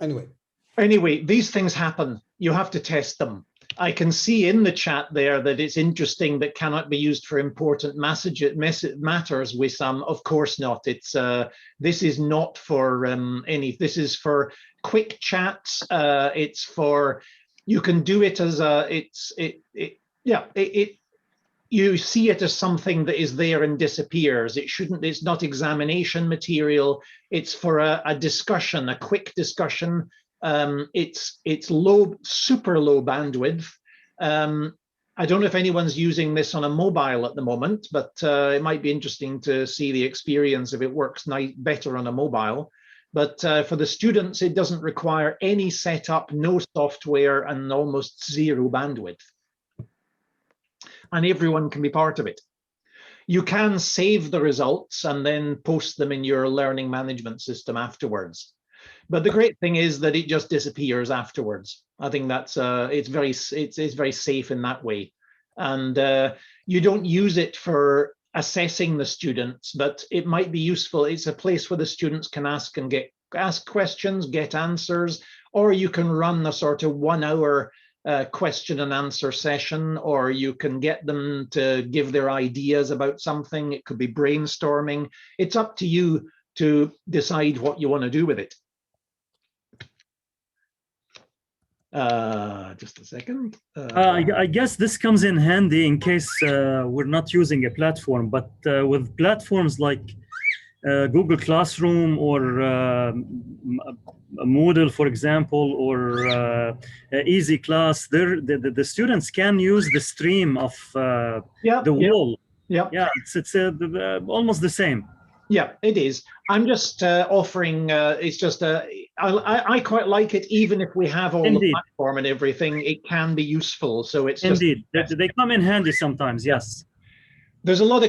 Anyway, these things happen. You have to test them. I can see in the chat there that it's interesting but cannot be used for important matters with some. Of course not. It's this is not for any. This is for quick chats. It's for, you can do it as a. You see it as something that is there and disappears. It shouldn't. It's not examination material. It's for a discussion, a quick discussion. It's low, super low bandwidth. I don't know if anyone's using this on a mobile at the moment, but it might be interesting to see the experience if it works better on a mobile. But for the students, it doesn't require any setup, no software, and almost zero bandwidth. And everyone can be part of it. You can save the results and then post them in your learning management system afterwards. But the great thing is that it just disappears afterwards. I think that's it's very safe in that way. And you don't use it for assessing the students, but it might be useful. It's a place where the students can ask questions, get answers, or you can run a sort of 1 hour question and answer session, or you can get them to give their ideas about something. It could be brainstorming. It's up to you to decide what you want to do with it. Just a second. I guess this comes in handy in case we're not using a platform, but with platforms like Google Classroom or Moodle, for example, or Easy Class, the students can use the stream of the wall. Yeah, it's almost the same. Yeah, it is. I'm just offering, it's just, I quite like it, even if we have all the platform and everything, it can be useful. So it's just. Indeed, they come in handy sometimes, yes. There's a lot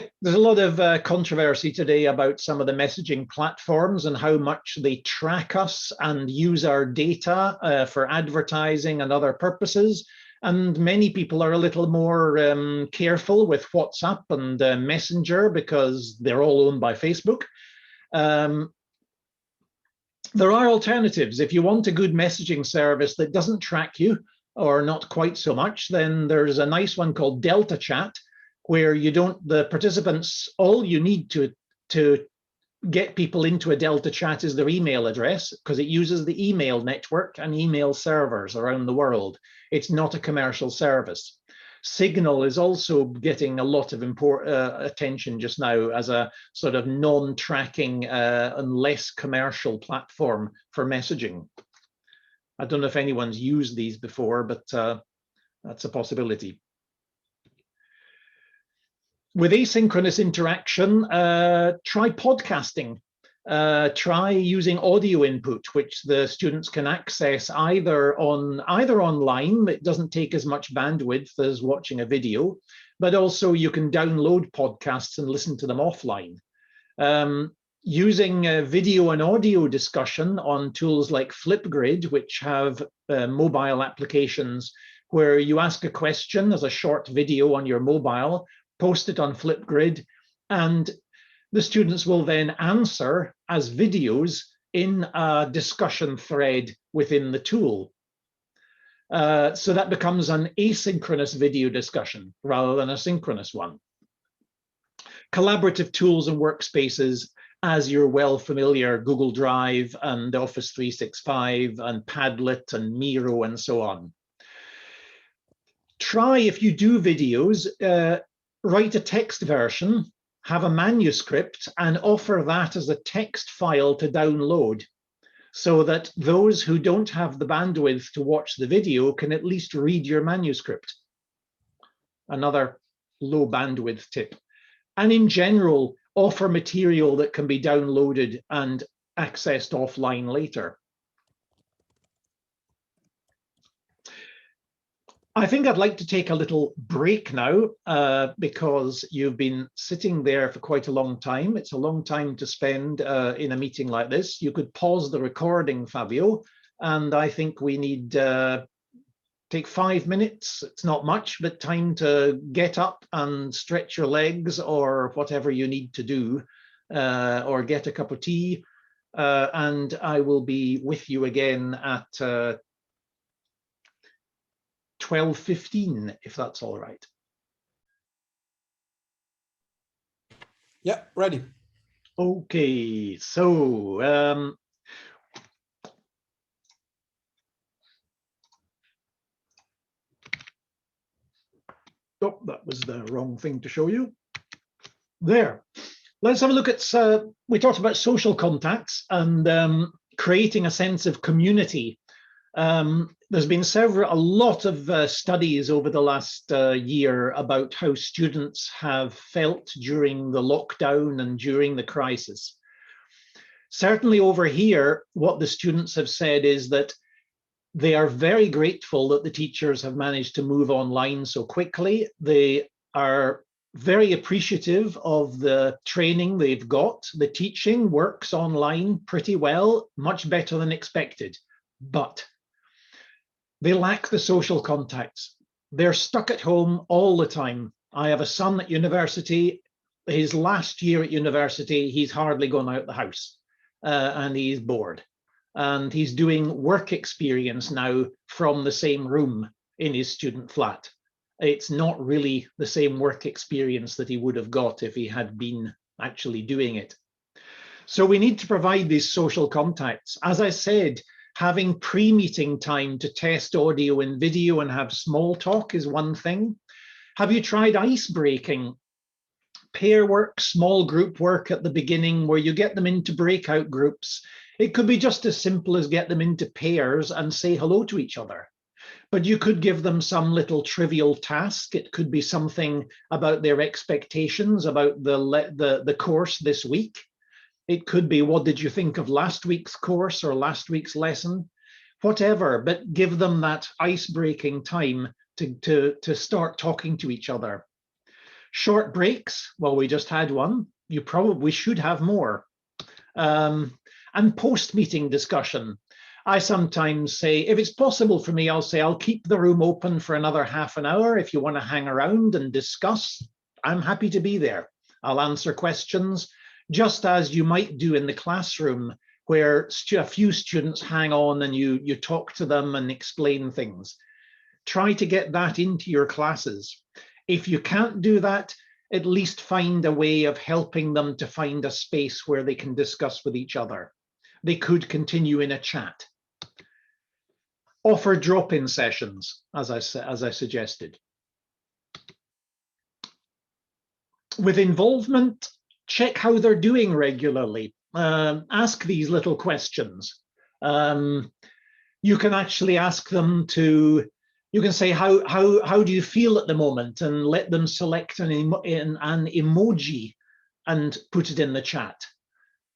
of controversy today about some of the messaging platforms and how much they track us and use our data for advertising and other purposes. And many people are a little more careful with WhatsApp and Messenger because they're all owned by Facebook. There are alternatives. If you want a good messaging service that doesn't track you, or not quite so much, then there's a nice one called Delta Chat, where the participants, all you need to get people into a Delta Chat is their email address, because it uses the email network and email servers around the world. It's not a commercial service. Signal is also getting a lot of attention just now as a sort of non-tracking and less commercial platform for messaging. I don't know if anyone's used these before, but that's a possibility. With asynchronous interaction, try podcasting. Try using audio input, which the students can access either online. It doesn't take as much bandwidth as watching a video, but also you can download podcasts and listen to them offline. Using video and audio discussion on tools like Flipgrid, which have mobile applications where you ask a question as a short video on your mobile, post it on Flipgrid, and the students will then answer as videos in a discussion thread within the tool. So that becomes an asynchronous video discussion rather than a synchronous one. Collaborative tools and workspaces, as you're well familiar, Google Drive and Office 365 and Padlet and Miro and so on. Try, if you do videos, write a text version, have a manuscript, and offer that as a text file to download so that those who don't have the bandwidth to watch the video can at least read your manuscript. Another low bandwidth tip. And in general, offer material that can be downloaded and accessed offline later. I think I'd like to take a little break now because you've been sitting there for quite a long time. It's a long time to spend in a meeting like this. You could pause the recording, Fabio, and I think we need take 5 minutes. It's not much, but time to get up and stretch your legs or whatever you need to do, or get a cup of tea. And I will be with you again at 12:15, if that's all right. Yeah, ready. Okay, so oh, that was the wrong thing to show you. There. Let's have a look at, we talked about social contacts and creating a sense of community. There's been a lot of studies over the last year about how students have felt during the lockdown and during the crisis. Certainly over here, what the students have said is that they are very grateful that the teachers have managed to move online so quickly. They are very appreciative of the training they've got. The teaching works online pretty well, much better than expected, but they lack the social contacts. They're stuck at home all the time. I have a son at university. His last year at university, he's hardly gone out the house and he's bored. And he's doing work experience now from the same room in his student flat. It's not really the same work experience that he would have got if he had been actually doing it. So we need to provide these social contacts. As I said, having pre-meeting time to test audio and video and have small talk is one thing. Have you tried ice breaking? Pair work, small group work at the beginning where you get them into breakout groups. It could be just as simple as get them into pairs and say hello to each other. But you could give them some little trivial task. It could be something about their expectations about the course this week. It could be, what did you think of last week's course or last week's lesson? Whatever, but give them that ice-breaking time to start talking to each other. Short breaks, well, we just had one. You probably should have more. And post-meeting discussion. I sometimes say, if it's possible for me, I'll say, I'll keep the room open for another half an hour. If you want to hang around and discuss, I'm happy to be there. I'll answer questions, just as you might do in the classroom, where a few students hang on and you talk to them and explain things. Try to get that into your classes. If you can't do that, at least find a way of helping them to find a space where they can discuss with each other. They could continue in a chat. Offer drop-in sessions, as I suggested. With involvement, check how they're doing regularly. Ask these little questions. You can actually ask them to, you can say, how do you feel at the moment, and let them select an emoji and put it in the chat.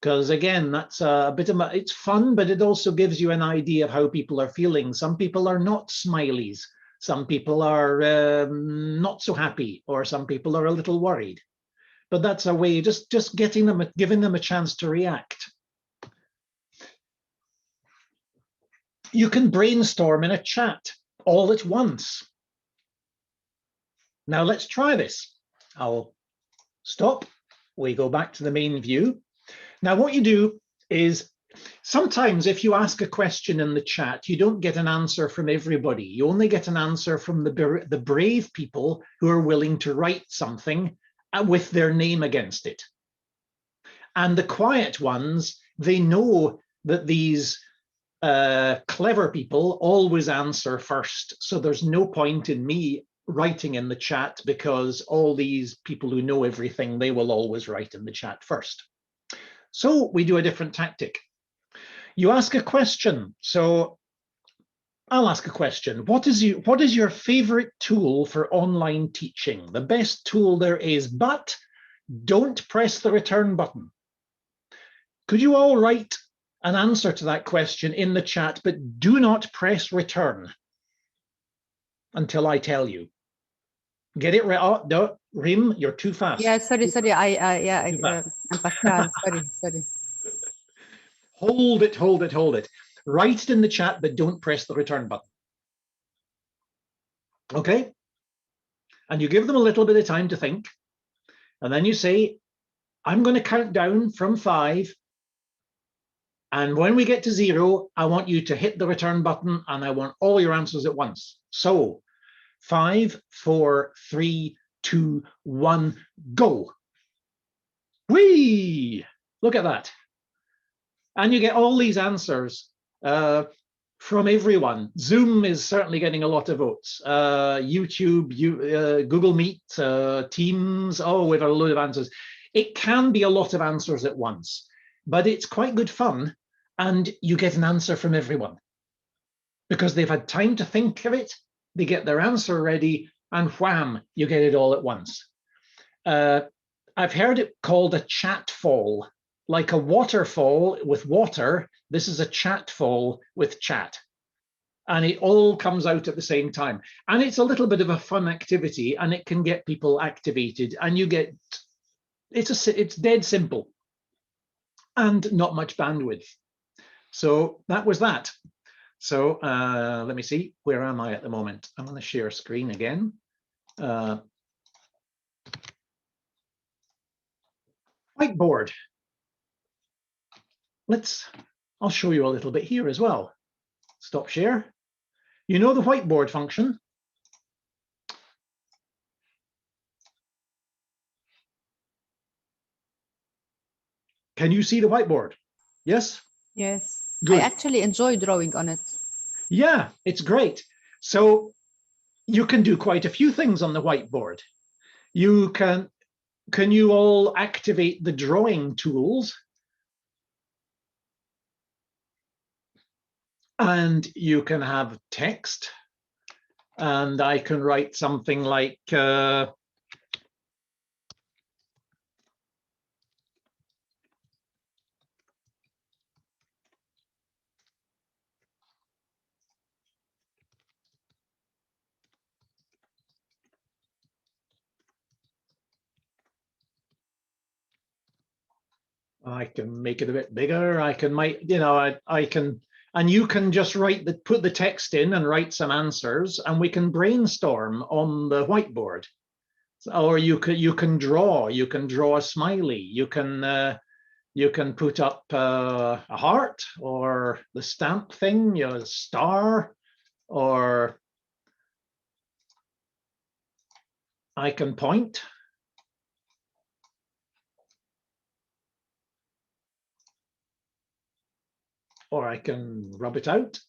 Because again, that's a bit of it's fun, but it also gives you an idea of how people are feeling. Some people are not smileys. Some people are not so happy, or some people are a little worried. But that's a way, just getting them, giving them a chance to react. You can brainstorm in a chat all at once. Now let's try this. I'll stop. We go back to the main view. Now what you do is, sometimes if you ask a question in the chat, you don't get an answer from everybody. You only get an answer from the brave people who are willing to write something with their name against it. And the quiet ones, they know that these clever people always answer first. So there's no point in me writing in the chat, because all these people who know everything, they will always write in the chat first. So we do a different tactic. You ask a question. So I'll ask a question. What is your favorite tool for online teaching? The best tool there is, but don't press the return button. Could you all write an answer to that question in the chat, but do not press return until I tell you. Get it right? Oh, no, Rim, you're too fast. Yeah, sorry. I'm Pascal. Sorry. Hold it. Write it in the chat, but don't press the return button. Okay? And you give them a little bit of time to think. And then you say, I'm going to count down from 5. And when we get to 0, I want you to hit the return button, and I want all your answers at once. So 5, 4, 3, 2, 1, go. Whee! Look at that. And you get all these answers from everyone. Zoom is certainly getting a lot of votes. YouTube, Google Meet, Teams, oh, we have a load of answers. It can be a lot of answers at once, but it's quite good fun, and you get an answer from everyone because they've had time to think of it, they get their answer ready, and wham, you get it all at once. I've heard it called a chat fall, like a waterfall with water. This is a chat fall with chat. And it all comes out at the same time. And it's a little bit of a fun activity, and it can get people activated, and you get, it's dead simple and not much bandwidth. So that was that. So let me see, where am I at the moment? I'm going to share screen again. Whiteboard. I'll show you a little bit here as well. Stop share. You know the whiteboard function. Can you see the whiteboard? Yes? Yes. Good. I actually enjoy drawing on it. Yeah, it's great. So you can do quite a few things on the whiteboard. You can you all activate the drawing tools? And you can have text, and I can write something like I can make it a bit bigger. I can I can, and you can just put the text in and write some answers, and we can brainstorm on the whiteboard. Or you can draw a smiley. You can put up a heart, or the stamp thing, star, or I can point. Or I can rub it out.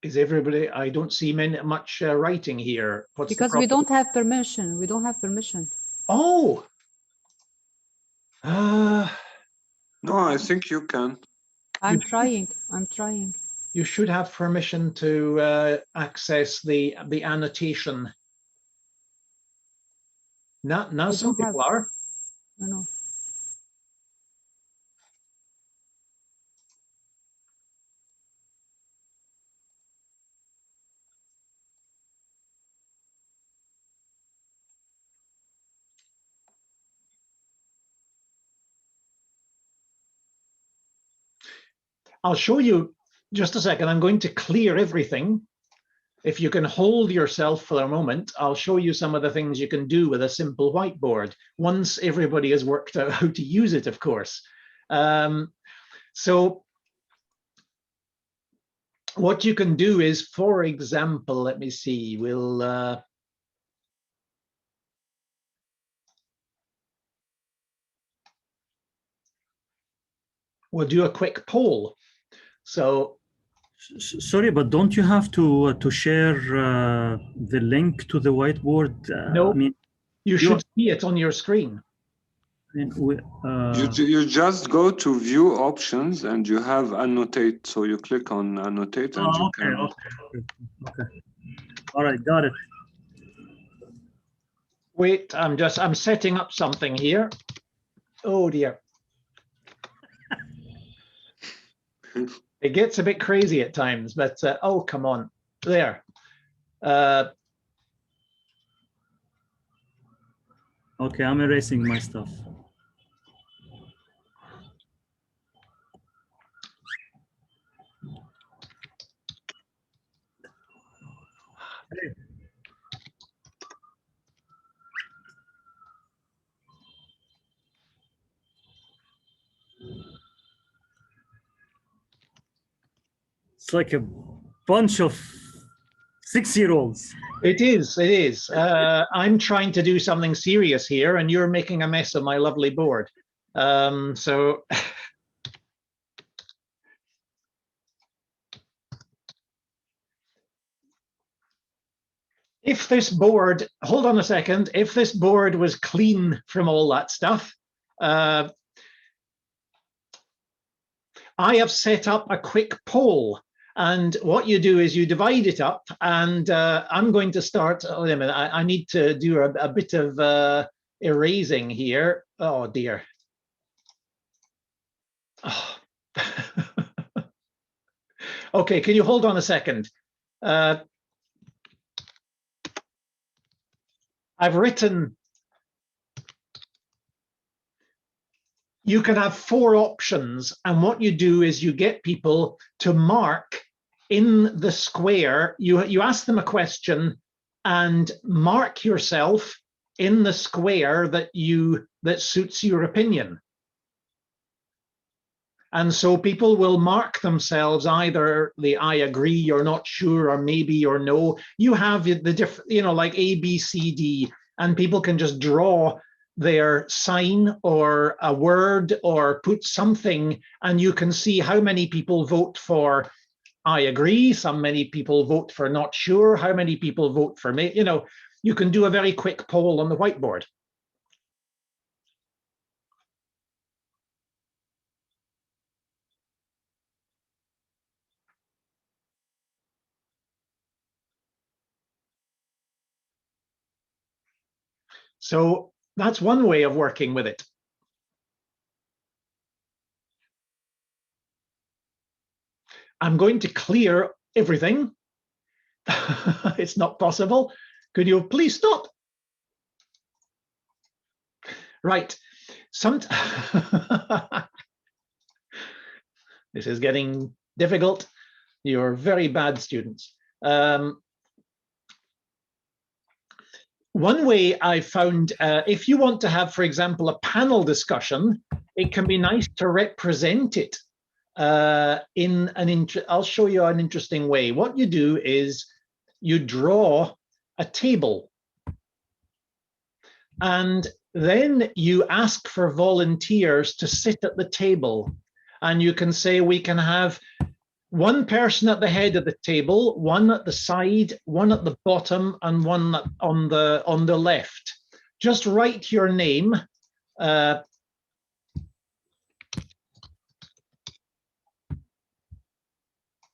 Is everybody, I don't see much writing here. What's because we don't have permission. We don't have permission. Oh. No, I think you can. I'm trying. I'm trying. You should have permission to access the annotation. Now some people are. No. I'll show you just a second. I'm going to clear everything. If you can hold yourself for a moment, I'll show you some of the things you can do with a simple whiteboard once everybody has worked out how to use it, of course. So what you can do is, for example, let me see, we'll do a quick poll. So sorry, but don't you have to share the link to the whiteboard? No, I mean, you should see it on your screen. You just go to view options and you have annotate. So you click on annotate and you can. Okay. All right, got it. Wait, I'm setting up something here. Oh dear. It gets a bit crazy at times, but oh, come on. There. Okay, I'm erasing my stuff. Hey. It's like a bunch of 6-year-olds. It is, it is. I'm trying to do something serious here and you're making a mess of my lovely board. So if this board, hold on a second, if this board was clean from all that stuff, I have set up a quick poll. And what you do is you divide it up, and I'm going to start. Oh, wait a minute, I need to do a bit of erasing here. Oh dear. Oh. Okay, can you hold on a second? I've written, you can have 4 options, and what you do is you get people to mark in the square. You ask them a question and mark yourself in the square that suits your opinion. And so people will mark themselves either the I agree, you're not sure, or maybe or no. You have the different, like A, B, C, D, and people can just draw their sign or a word or put something, and you can see how many people vote for I agree, many people vote for not sure, how many people vote for me. You can do a very quick poll on the whiteboard. So that's one way of working with it. I'm going to clear everything. It's not possible. Could you please stop? Right. This is getting difficult. You're very bad students. One way I found, if you want to have, for example, a panel discussion, it can be nice to represent it in an I'll show you an interesting way. What you do is you draw a table, and then you ask for volunteers to sit at the table, and you can say we can have One person at the head of the table, one at the side, one at the bottom, and one on the left. Just write your name.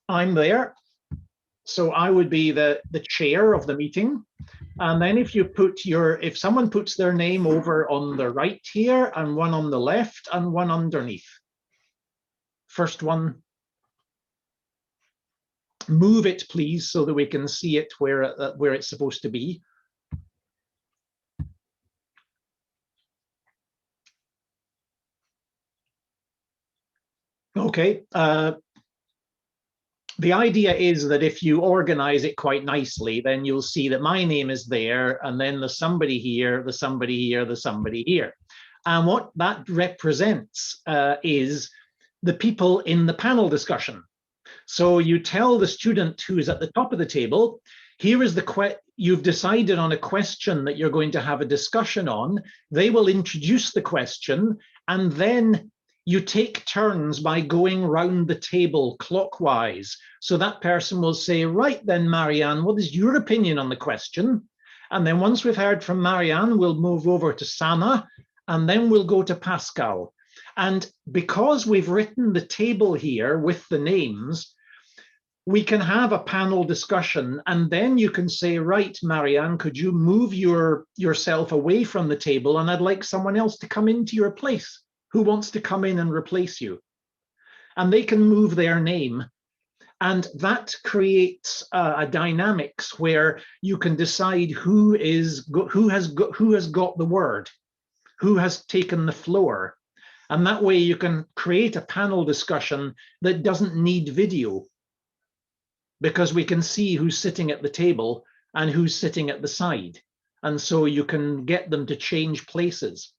I'm there, so I would be the chair of the meeting. And then if someone puts their name over on the right here, and one on the left, and one underneath. First one, move it, please, so that we can see it where it's supposed to be. Okay. The idea is that if you organize it quite nicely, then you'll see that my name is there, and then there's somebody here, there's somebody here, there's somebody here. And what that represents is the people in the panel discussion. So you tell the student who's at the top of the table, here is you've decided on a question that you're going to have a discussion on. They will introduce the question, and then you take turns by going round the table clockwise. So that person will say, right then, Marianne, what is your opinion on the question? And then once we've heard from Marianne, we'll move over to Sana, and then we'll go to Pascal. And because we've written the table here with the names, we can have a panel discussion, and then you can say, right, Marianne, could you move yourself away from the table, and I'd like someone else to come into your place. Who wants to come in and replace you? And they can move their name. And that creates a dynamics where you can decide who has got the word, who has taken the floor. And that way you can create a panel discussion that doesn't need video, because we can see who's sitting at the table and who's sitting at the side. And so you can get them to change places.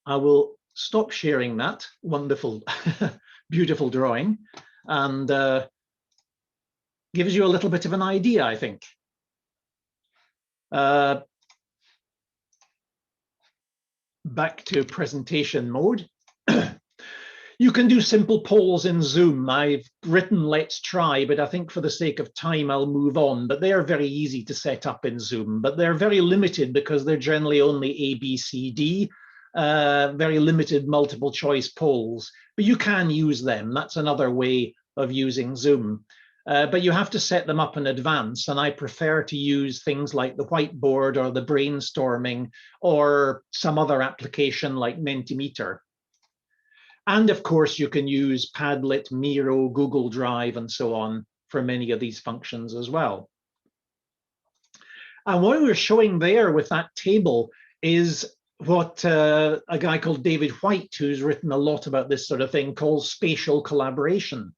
I will stop sharing that wonderful, beautiful drawing, and gives you a little bit of an idea, I think. Back to presentation mode. You can do simple polls in Zoom. I've written let's try, but I think for the sake of time, I'll move on. But they are very easy to set up in Zoom, but they're very limited because they're generally only A, B, C, D. Very limited multiple choice polls, but you can use them. That's another way of using Zoom. But you have to set them up in advance, and I prefer to use things like the whiteboard or the brainstorming or some other application like Mentimeter. And of course, you can use Padlet, Miro, Google Drive, and so on for many of these functions as well. And what we're showing there with that table is what a guy called David White, who's written a lot about this sort of thing, calls spatial collaboration.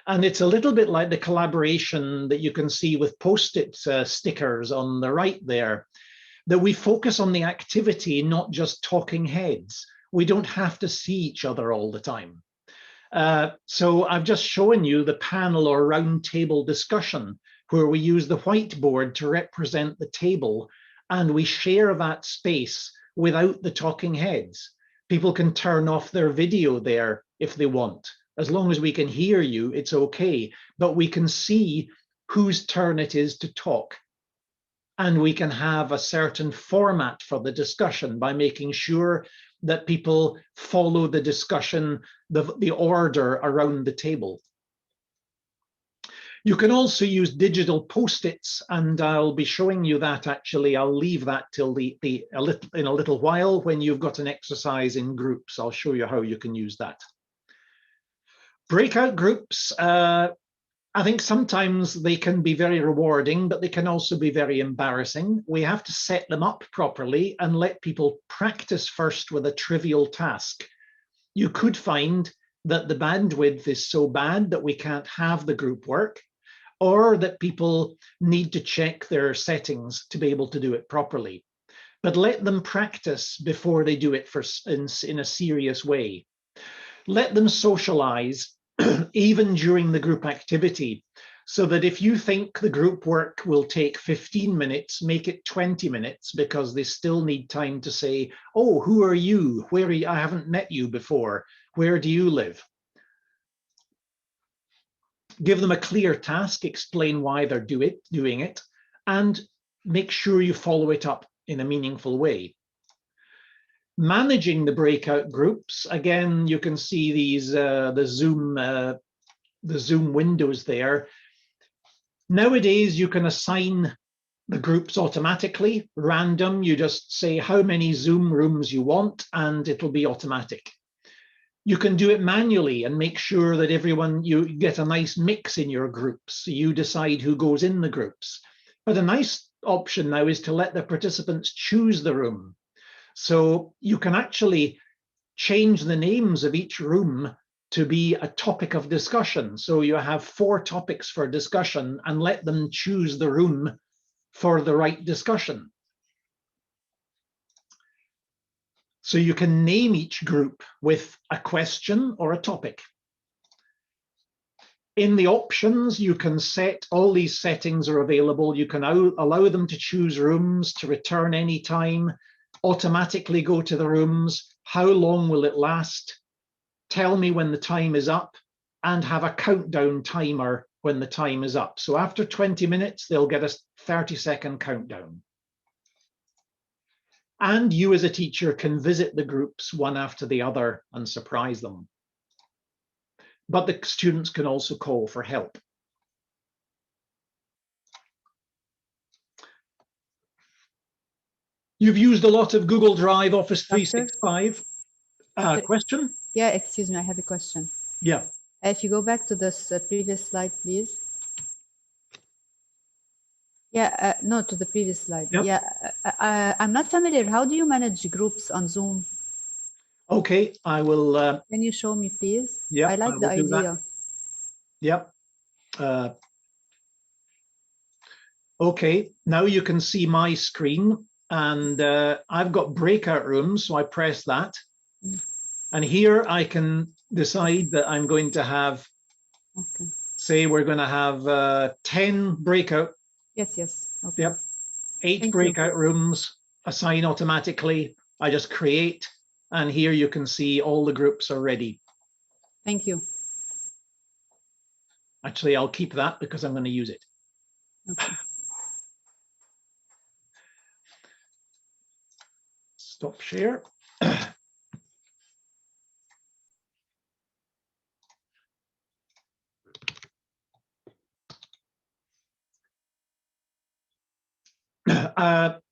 And it's a little bit like the collaboration that you can see with Post-it stickers on the right there, that we focus on the activity, not just talking heads. We don't have to see each other all the time. So I've just shown you the panel or round table discussion, where we use the whiteboard to represent the table, and we share that space without the talking heads. People can turn off their video there if they want. As long as we can hear you, it's okay, but we can see whose turn it is to talk. And we can have a certain format for the discussion by making sure that people follow the discussion, the order around the table. You can also use digital Post-its, and I'll be showing you that actually. I'll leave that till in a little while when you've got an exercise in groups. I'll show you how you can use that. Breakout groups, I think sometimes they can be very rewarding, but they can also be very embarrassing. We have to set them up properly and let people practice first with a trivial task. You could find that the bandwidth is so bad that we can't have the group work, or that people need to check their settings to be able to do it properly. But let them practice before they do it in a serious way. Let them socialize even during the group activity, so that if you think the group work will take 15 minutes, make it 20 minutes, because they still need time to say, oh, who are you? Where are you? I haven't met you before. Where do you live? give them a clear task, explain why they're doing it, and make sure you follow it up in a meaningful way. Managing the breakout groups, again, you can see these the Zoom windows there. Nowadays, you can assign the groups automatically, random. You just say how many Zoom rooms you want, and it'll be automatic. You can do it manually and make sure that you get a nice mix in your groups. You decide who goes in the groups. But a nice option now is to let the participants choose the room. So you can actually change the names of each room to be a topic of discussion. So you have 4 topics for discussion and let them choose the room for the right discussion. So you can name each group with a question or a topic. In the options, you can set, all these settings are available. You can allow them to choose rooms, to return anytime, automatically go to the rooms, how long will it last, tell me when the time is up, and have a countdown timer when the time is up. So after 20 minutes, they'll get a 30-second countdown. And you as a teacher can visit the groups one after the other and surprise them. But the students can also call for help. You've used a lot of Google Drive, Office 365. Question? Yeah, excuse me, I have a question. Yeah. If you go back to this previous slide, please. Yeah, no, to the previous slide. Yep. Yeah, I'm not familiar. How do you manage groups on Zoom? Okay, I will. Can you show me, please? Yeah, I like the idea. Yep. Okay, now you can see my screen, and I've got breakout rooms, so I press that. And here I can decide that I'm going to have, say we're going to have 10 breakout. Yes. Okay. Yep. 8 breakout rooms, assign automatically. I just create, and here you can see all the groups are ready. Thank you. Actually, I'll keep that because I'm going to use it. Okay. Stop share.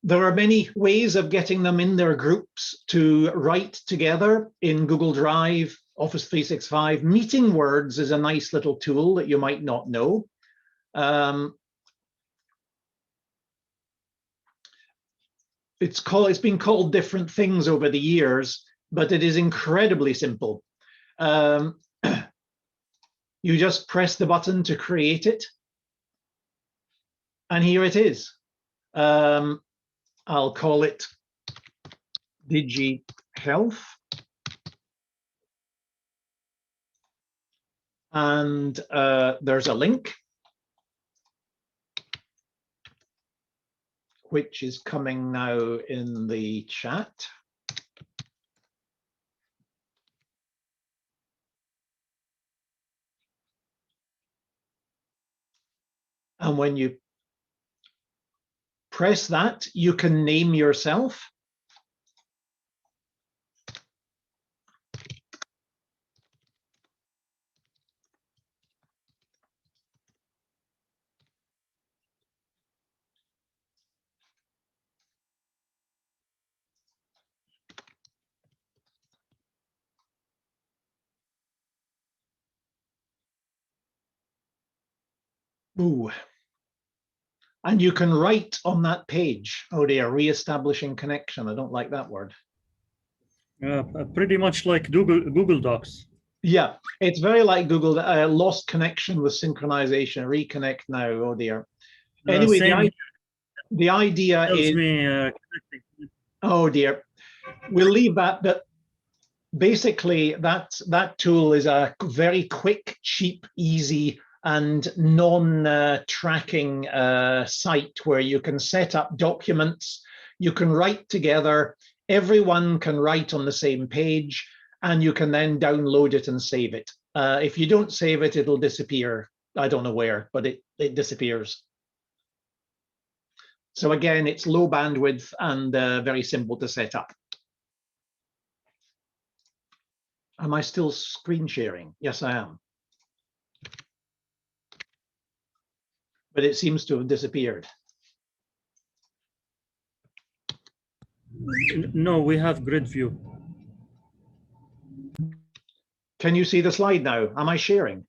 There are many ways of getting them in their groups to write together in Google Drive, Office 365. Meeting words is a nice little tool that you might not know. It's been called different things over the years, but it is incredibly simple. You just press the button to create it, and here it is. I'll call it DigiHealth. And there's a link, which is coming now in the chat. And when you press that, you can name yourself. Ooh. And you can write on that page. Oh dear, re-establishing connection. I don't like that word. Pretty much like Google Docs. Yeah, it's very like Google. Lost connection with synchronization. Reconnect now. Oh dear. Anyway, the idea is. Oh dear. We'll leave that. But basically, that tool is a very quick, cheap, easy, and non-tracking site where you can set up documents, you can write together, everyone can write on the same page, and you can then download it and save it. If you don't save it, it'll disappear. I don't know where, but it disappears. So again, it's low bandwidth and very simple to set up. Am I still screen sharing? Yes, I am. But it seems to have disappeared. No, we have grid view. Can you see the slide now? Am I sharing?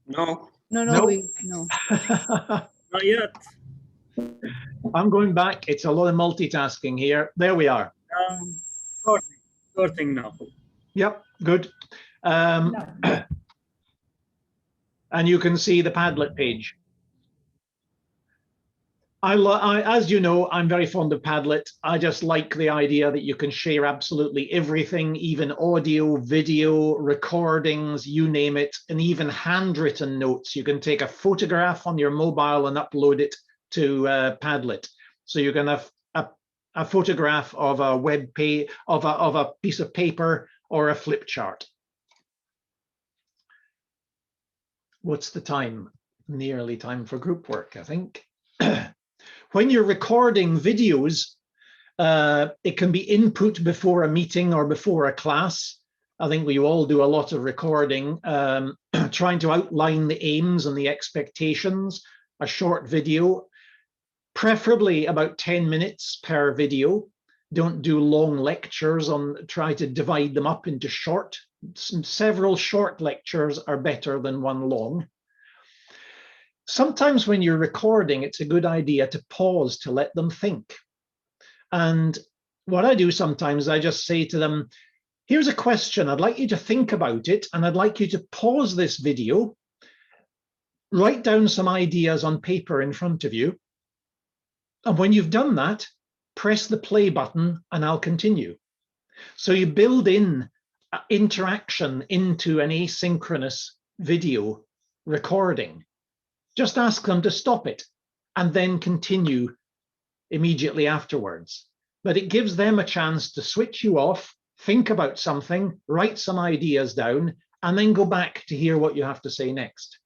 No. No. Not yet. I'm going back. It's a lot of multitasking here. There we are. Sorting now. Yep, good. And you can see the Padlet page. As you know, I'm very fond of Padlet. I just like the idea that you can share absolutely everything, even audio, video, recordings, you name it, and even handwritten notes. You can take a photograph on your mobile and upload it to Padlet. So you can have a photograph of a web page, of a piece of paper or a flip chart. What's the time? Nearly time for group work, I think. When you're recording videos, it can be input before a meeting or before a class. I think we all do a lot of recording, trying to outline the aims and the expectations, a short video, preferably about 10 minutes per video. Don't do long lectures try to divide them up into short. Several short lectures are better than one long. Sometimes when you're recording, it's a good idea to pause to let them think. And what I do sometimes, I just say to them, here's a question. I'd like you to think about it, and I'd like you to pause this video, write down some ideas on paper in front of you. And when you've done that, press the play button and I'll continue. So you build in interaction into an asynchronous video recording. Just ask them to stop it and then continue immediately afterwards. But it gives them a chance to switch you off, think about something, write some ideas down, and then go back to hear what you have to say next.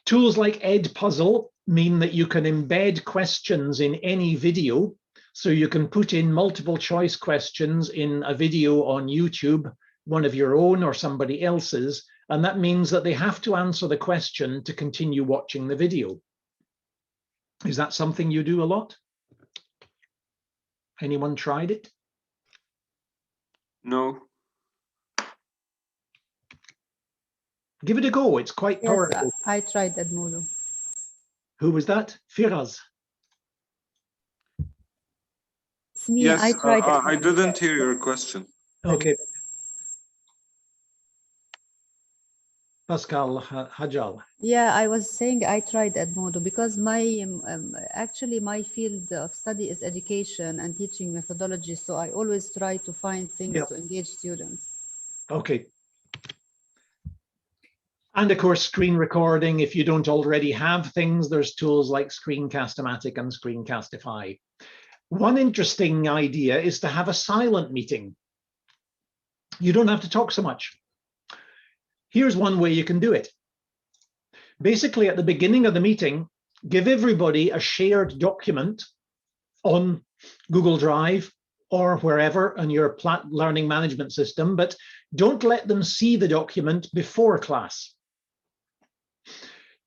Tools like Edpuzzle mean that you can embed questions in any video. So you can put in multiple choice questions in a video on YouTube, one of your own or somebody else's, and that means that they have to answer the question to continue watching the video. Is that something you do a lot? Anyone tried it? No. Give it a go. It's quite powerful. Yes, I tried Edmodo. Who was that? Firaz. It's me. Yes, I tried I didn't hear your question. Okay. Pascal Hajal. Yeah, I was saying I tried Edmodo because my actually my field of study is education and teaching methodology. So I always try to find things to engage students. Okay. And of course, screen recording. If you don't already have things, there's tools like Screencast-O-Matic and Screencastify. One interesting idea is to have a silent meeting. You don't have to talk so much. Here's one way you can do it. Basically, at the beginning of the meeting, give everybody a shared document on Google Drive or wherever on your learning management system, but don't let them see the document before class.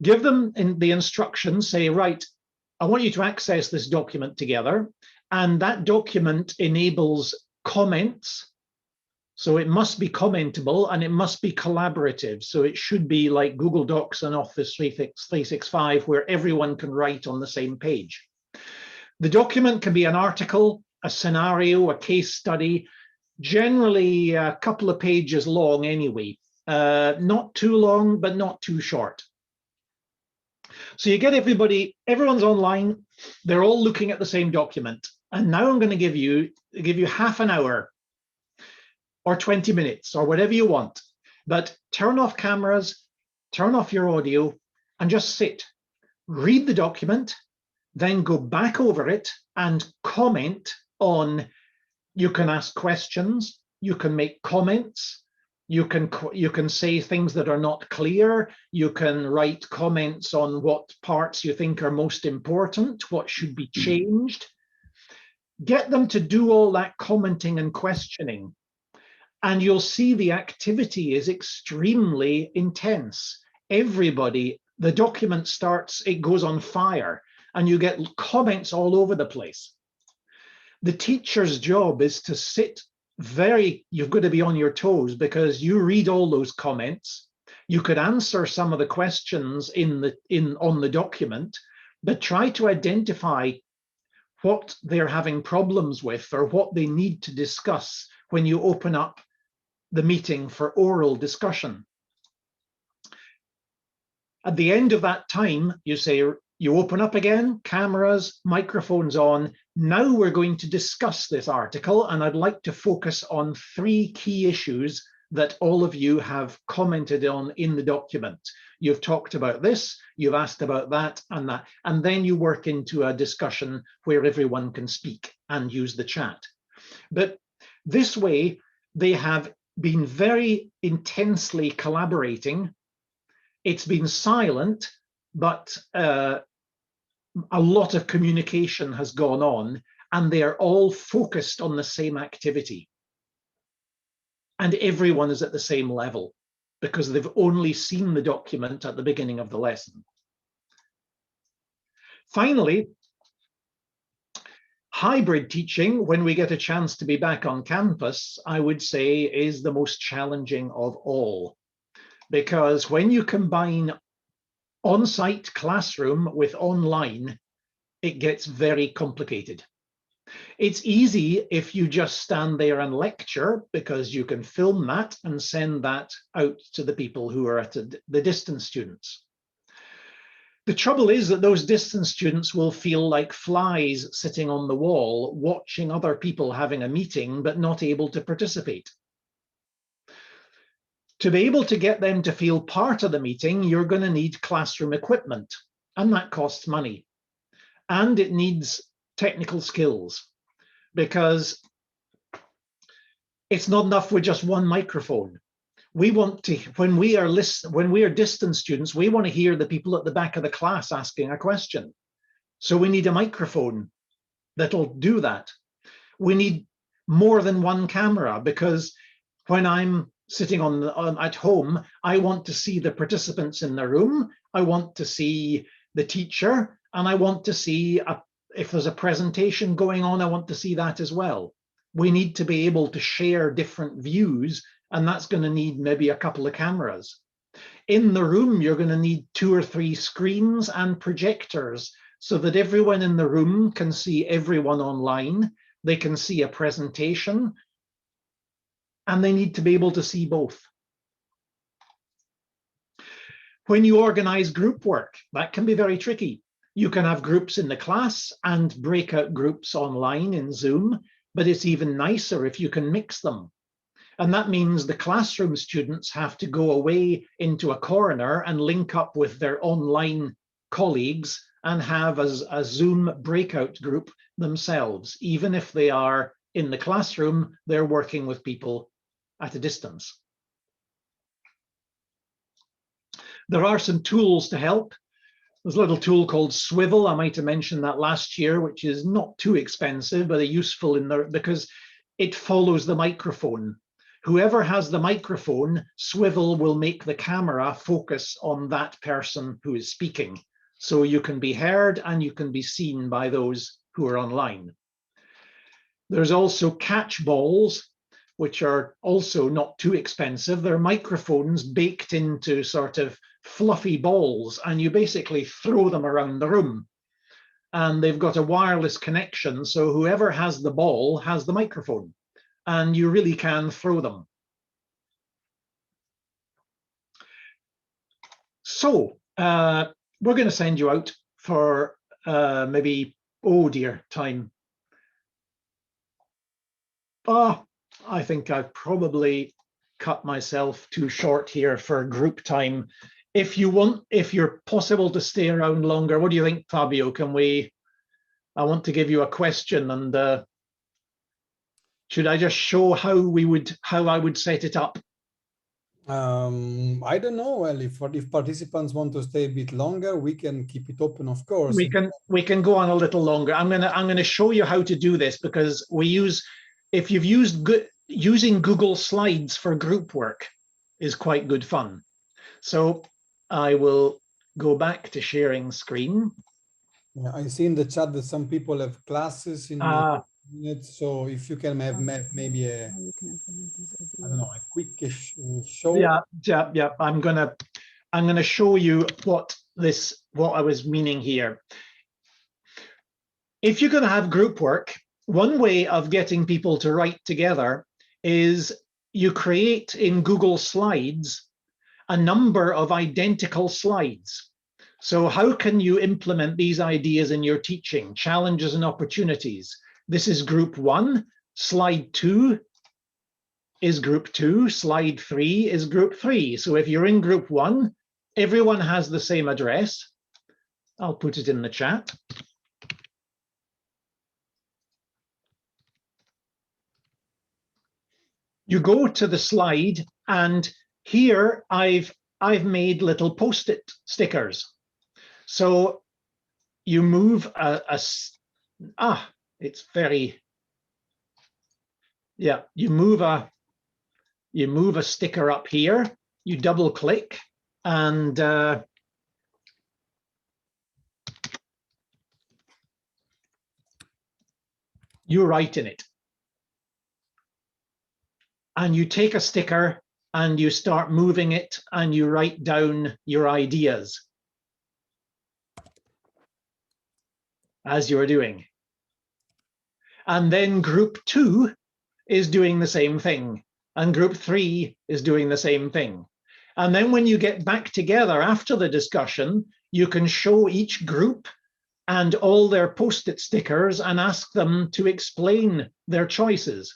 Give them the instructions, say, right, I want you to access this document together, and that document enables comments. So it must be commentable and it must be collaborative. So it should be like Google Docs and Office 365 where everyone can write on the same page. The document can be an article, a scenario, a case study, generally a couple of pages long anyway. Not too long, but not too short. So you get everyone's online, they're all looking at the same document. And now I'm going to give you half an hour or 20 minutes or whatever you want, but turn off cameras, turn off your audio and just sit, read the document, then go back over it and comment on, you can ask questions, you can make comments, You can say things that are not clear. You can write comments on what parts you think are most important, what should be changed. Get them to do all that commenting and questioning, and you'll see the activity is extremely intense. Everybody, the document starts, it goes on fire, and you get comments all over the place. The teacher's job is to sit you've got to be on your toes, because you read all those comments. You could answer some of the questions on the document, but try to identify what they're having problems with or what they need to discuss when you open up the meeting for oral discussion. At the end of that time, you say, you open up again, cameras, microphones on. Now we're going to discuss this article, and I'd like to focus on 3 key issues that all of you have commented on in the document. You've talked about this, you've asked about that, and then you work into a discussion where everyone can speak and use the chat. But this way, they have been very intensely collaborating. It's been silent, but a lot of communication has gone on, and they are all focused on the same activity. And everyone is at the same level because they've only seen the document at the beginning of the lesson. Finally, hybrid teaching, when we get a chance to be back on campus, I would say is the most challenging of all. Because when you combine on-site classroom with online, it gets very complicated. It's easy if you just stand there and lecture, because you can film that and send that out to the people who are at the distance students. The trouble is that those distance students will feel like flies sitting on the wall, watching other people having a meeting, but not able to participate. To be able to get them to feel part of the meeting, you're going to need classroom equipment, and that costs money. And it needs technical skills, because it's not enough with just one microphone. We want to, when we are distance students, we want to hear the people at the back of the class asking a question. So we need a microphone that'll do that. We need more than one camera, because when I'm sitting at home, I want to see the participants in the room. I want to see the teacher, and I want to see if there's a presentation going on, I want to see that as well. We need to be able to share different views, and that's going to need maybe a couple of cameras. In the room, you're going to need 2 or 3 screens and projectors so that everyone in the room can see everyone online. They can see a presentation, and they need to be able to see both. When you organize group work, that can be very tricky. You can have groups in the class and breakout groups online in Zoom, but it's even nicer if you can mix them. And that means the classroom students have to go away into a corner and link up with their online colleagues and have a Zoom breakout group themselves. Even if they are in the classroom, they're working with people at a distance. There are some tools to help. There's a little tool called Swivel. I might have mentioned that last year, which is not too expensive, but useful in there because it follows the microphone. Whoever has the microphone, Swivel will make the camera focus on that person who is speaking. So you can be heard and you can be seen by those who are online. There's also catch balls, which are also not too expensive. They're microphones baked into sort of fluffy balls, and you basically throw them around the room. And they've got a wireless connection, so whoever has the ball has the microphone, and you really can throw them. So we're going to send you out for maybe, oh dear, time. I think I've probably cut myself too short here for group time. If you're possible to stay around longer, what do you think, Fabio? I want to give you a question, and should I just show how I would set it up? I don't know. Well, if participants want to stay a bit longer, we can keep it open, of course. We can go on a little longer. I'm gonna show you how to do this, because if you've using Google Slides for group work is quite good fun. So I will go back to sharing screen. Yeah, I see in the chat that some people have classes in minutes. So if you can have maybe a, I don't know, a quick show. Yeah. I'm gonna show you what I was meaning here. If you're gonna have group work, one way of getting people to write together is you create in Google Slides a number of identical slides. So how can you implement these ideas in your teaching? Challenges and opportunities. This is group 1. Slide 2 is group 2. Slide 3 is group 3. So if you're in group 1, everyone has the same address. I'll put it in the chat. You go to the slide, and here I've made little post-it stickers. So you move it's very, yeah, you move a sticker up here, you double click, and you write in it. And you take a sticker and you start moving it and you write down your ideas as you're doing. And then group 2 is doing the same thing. And group 3 is doing the same thing. And then when you get back together after the discussion, you can show each group and all their post-it stickers and ask them to explain their choices.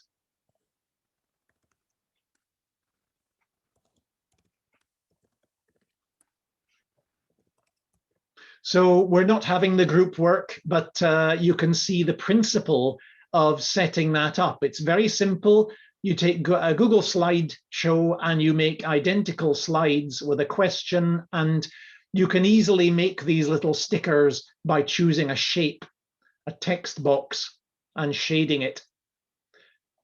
So we're not having the group work, but you can see the principle of setting that up. It's very simple. You take a Google slideshow and you make identical slides with a question, and you can easily make these little stickers by choosing a shape, a text box, and shading it.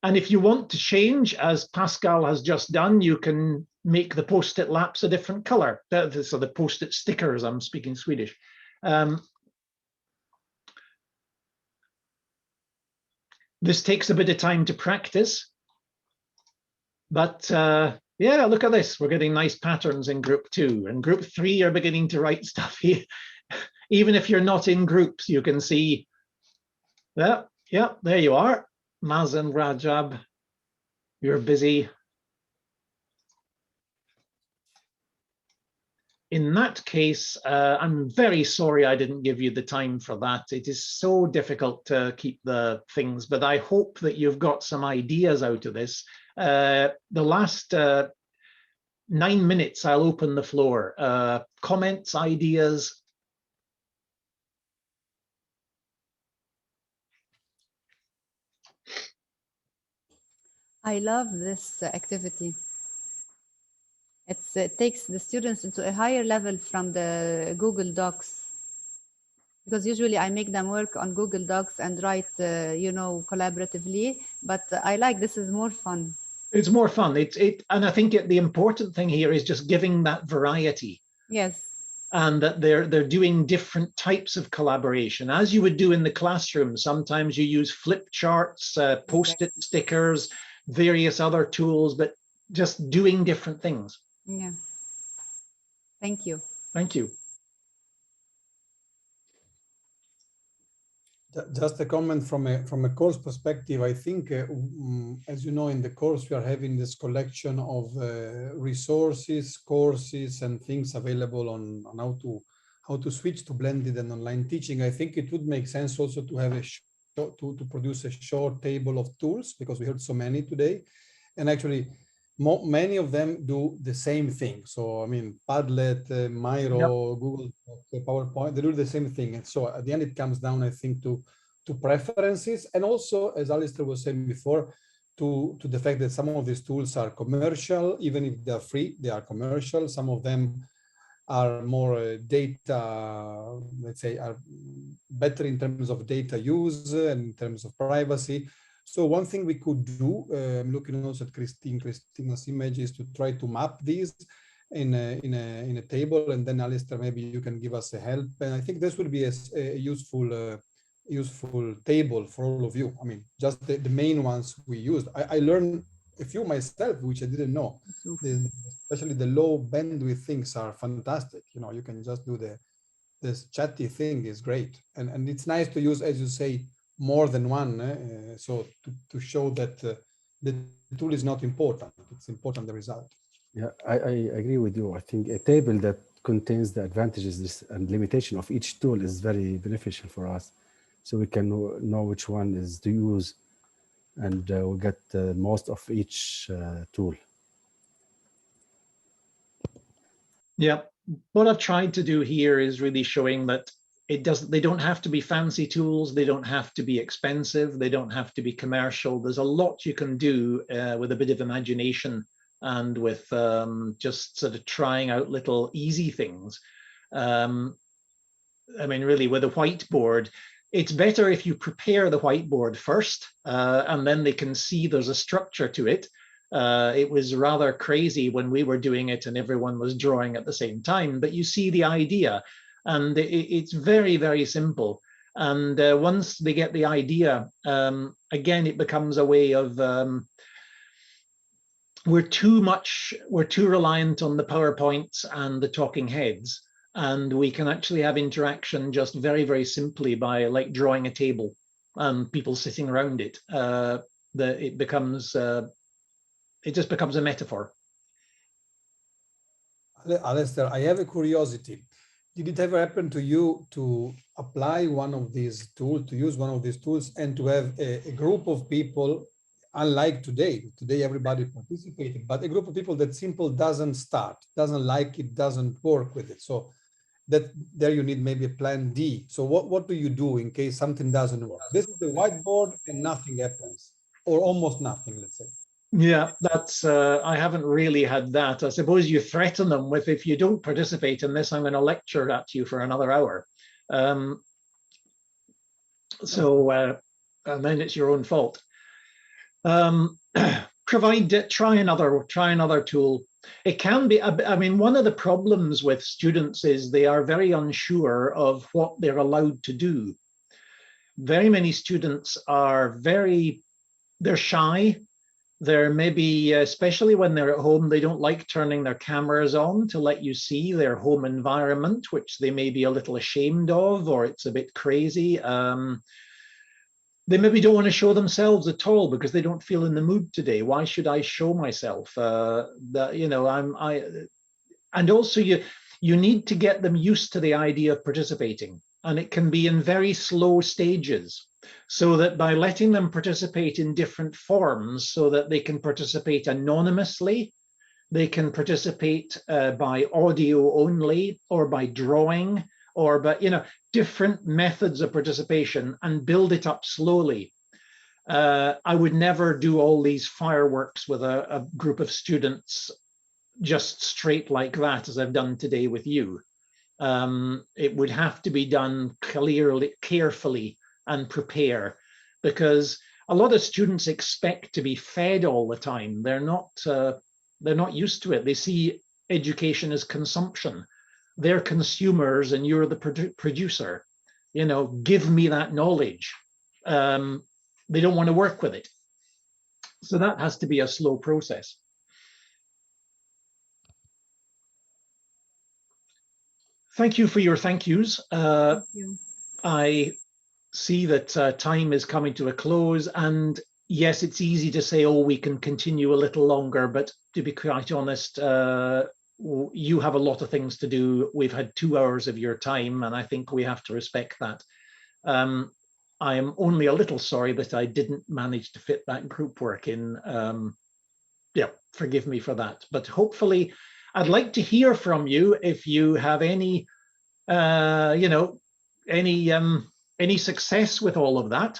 And if you want to change, as Pascal has just done, you can make the post-it laps a different color. So the post-it stickers, I'm speaking Swedish. This takes a bit of time to practice, but yeah, look at this. We're getting nice patterns in group 2, and group 3 are beginning to write stuff here. Even if you're not in groups, you can see that. Yeah, there you are. Mazen Rajab, you're busy. In that case, I'm very sorry I didn't give you the time for that. It is so difficult to keep the things, but I hope that you've got some ideas out of this. The last 9 minutes, I'll open the floor. Comments, ideas? I love this activity. It takes the students into a higher level from the Google Docs, because usually I make them work on Google Docs and write, you know, collaboratively. But I like this is more fun. It's more fun. And I think the important thing here is just giving that variety. Yes. And that they're doing different types of collaboration, as you would do in the classroom. Sometimes you use flip charts, post-it stickers, various other tools, but just doing different things. Yeah. Thank you. Thank you. Just a comment from a course perspective. I think, as you know, in the course we are having this collection of resources, courses, and things available on how to switch to blended and online teaching. I think it would make sense also to have to produce a short table of tools, because we heard so many today, and actually many of them do the same thing. So I mean, Padlet, Miro, yep. Google, PowerPoint, they do the same thing. And so at the end, it comes down, I think, to preferences, and also, as Alistair was saying before, to the fact that some of these tools are commercial. Even if they're free, they are commercial. Some of them are more data, let's say, are better in terms of data use and in terms of privacy. So one thing we could do, I'm looking also at Christina's image, is to try to map these in a table, and then Alistair, maybe you can give us a help. And I think this will be a useful table for all of you. I mean, just the main ones we used. I learned a few myself, which I didn't know. Especially the low bandwidth things are fantastic. You know, you can just do this chatty thing is great, and it's nice to use, as you say, more than one. So to show that the tool is not important; it's important the result. Yeah, I agree with you. I think a table that contains the advantages and limitation of each tool is very beneficial for us, so we can know which one is to use, and we get most of each tool. Yeah, what I've tried to do here is really showing that they don't have to be fancy tools, they don't have to be expensive, they don't have to be commercial. There's a lot you can do with a bit of imagination and with just sort of trying out little easy things. I mean, really, with a whiteboard, it's better if you prepare the whiteboard first, and then they can see there's a structure to it. It was rather crazy when we were doing it and everyone was drawing at the same time, but you see the idea, and it's very, very simple. And once they get the idea, again, it becomes a way of we're too reliant on the PowerPoints and the talking heads, and we can actually have interaction just very, very simply by like drawing a table and people sitting around it. It just becomes a metaphor. Alistair, I have a curiosity. Did it ever happen to you to apply one of these tools, to use one of these tools, and to have a group of people, unlike today? Today everybody participated, but a group of people that simple doesn't start, doesn't like it, doesn't work with it. So that there you need maybe a plan D. So what do you do in case something doesn't work? This is the whiteboard and nothing happens, or almost nothing, let's say. Yeah, that's I haven't really had that. I suppose you threaten them with, if you don't participate in this, I'm going to lecture at you for another hour. And then it's your own fault. Try another tool. It can be, I mean, one of the problems with students is they are very unsure of what they're allowed to do. Very many students are they're shy. They're maybe, especially when they're at home, they don't like turning their cameras on to let you see their home environment, which they may be a little ashamed of, or it's a bit crazy. They maybe don't want to show themselves at all because they don't feel in the mood today. Why should I show myself? And also you need to get them used to the idea of participating, and it can be in very slow stages, so that by letting them participate in different forms, so that they can participate anonymously, they can participate by audio only, or by drawing, or by different methods of participation, and build it up slowly. I would never do all these fireworks with a group of students just straight like that, as I've done today with you. It would have to be done clearly, carefully, and prepare, because a lot of students expect to be fed all the time. They're not used to it. They see education as consumption. They're consumers and you're the producer. Give me that knowledge. They don't want to work with it. So that has to be a slow process. Thank you for your thank yous. Thank you. I see that time is coming to a close, and yes, it's easy to say, oh, we can continue a little longer, but to be quite honest, you have a lot of things to do. We've had 2 hours of your time, and I think we have to respect that. I am only a little sorry that I didn't manage to fit that group work in. Yeah, forgive me for that, but hopefully I'd like to hear from you if you have any success with all of that.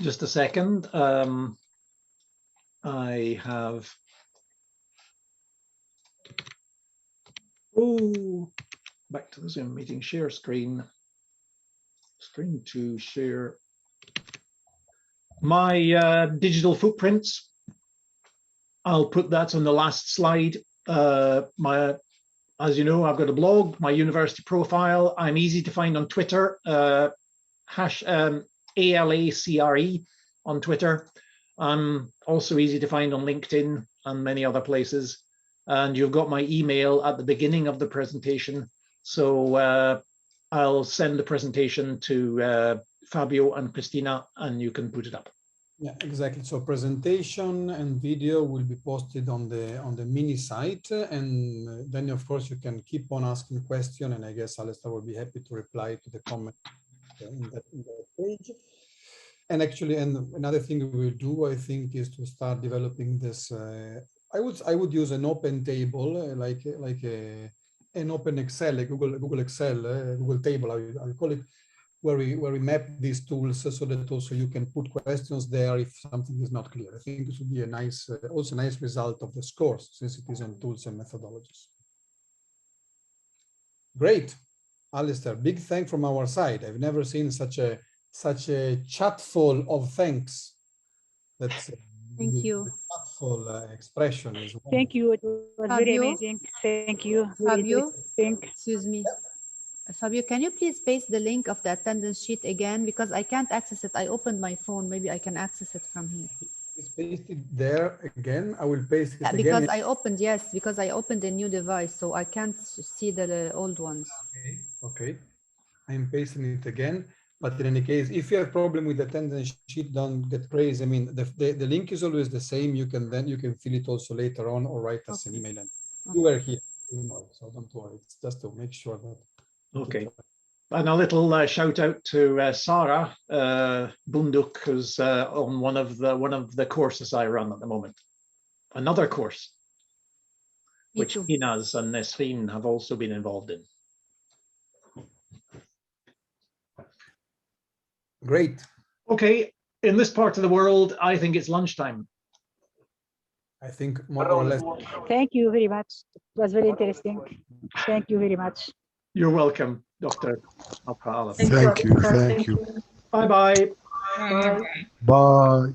Just a second. I have. Oh, back to the Zoom meeting. Share screen. Screen to share. My digital footprints. I'll put that on the last slide. As you know, I've got a blog, my university profile. I'm easy to find on Twitter, ALACRE on Twitter. I'm also easy to find on LinkedIn and many other places. And you've got my email at the beginning of the presentation. So I'll send the presentation to Fabio and Christina, and you can put it up. Yeah, exactly. So presentation and video will be posted on the mini site, and then of course you can keep on asking questions, and I guess Alistair will be happy to reply to the comment in that page. And actually, and another thing we will do, I think, is to start developing this. I would use an open table, like an open Excel, like Google Excel, Google table, I would call it, where we map these tools so that also you can put questions there if something is not clear. I think this would be a nice, also a nice result of this course, since it is on tools and methodologies. Great, Alistair, big thank from our side. I've never seen such a chat full of thanks. That's thank you. The chatful expression is wonderful. Thank you. It was very amazing. Thank you. Fabio, excuse me. Fabio, can you please paste the link of the attendance sheet again? Because I can't access it. I opened my phone. Maybe I can access it from here. Please paste it there again. I will paste it again. Because I opened, yes, because I opened a new device, so I can't see the old ones. Okay. I'm pasting it again. But in any case, if you have problem with the attendance sheet, don't get crazy. I mean, the link is always the same. You can fill it also later on or write us an email. And you were here, so don't worry. It's just to make sure that. Okay. And a little shout out to Sarah Bunduk, who's on one of the courses I run at the moment. Another course, which Inaz and Nesreen have also been involved in. Great. Okay, in this part of the world, I think it's lunchtime. I think more or less. Thank you very much. It was very interesting. Thank you very much. You're welcome, Dr. Thank you. Thank you. Bye-bye. Bye.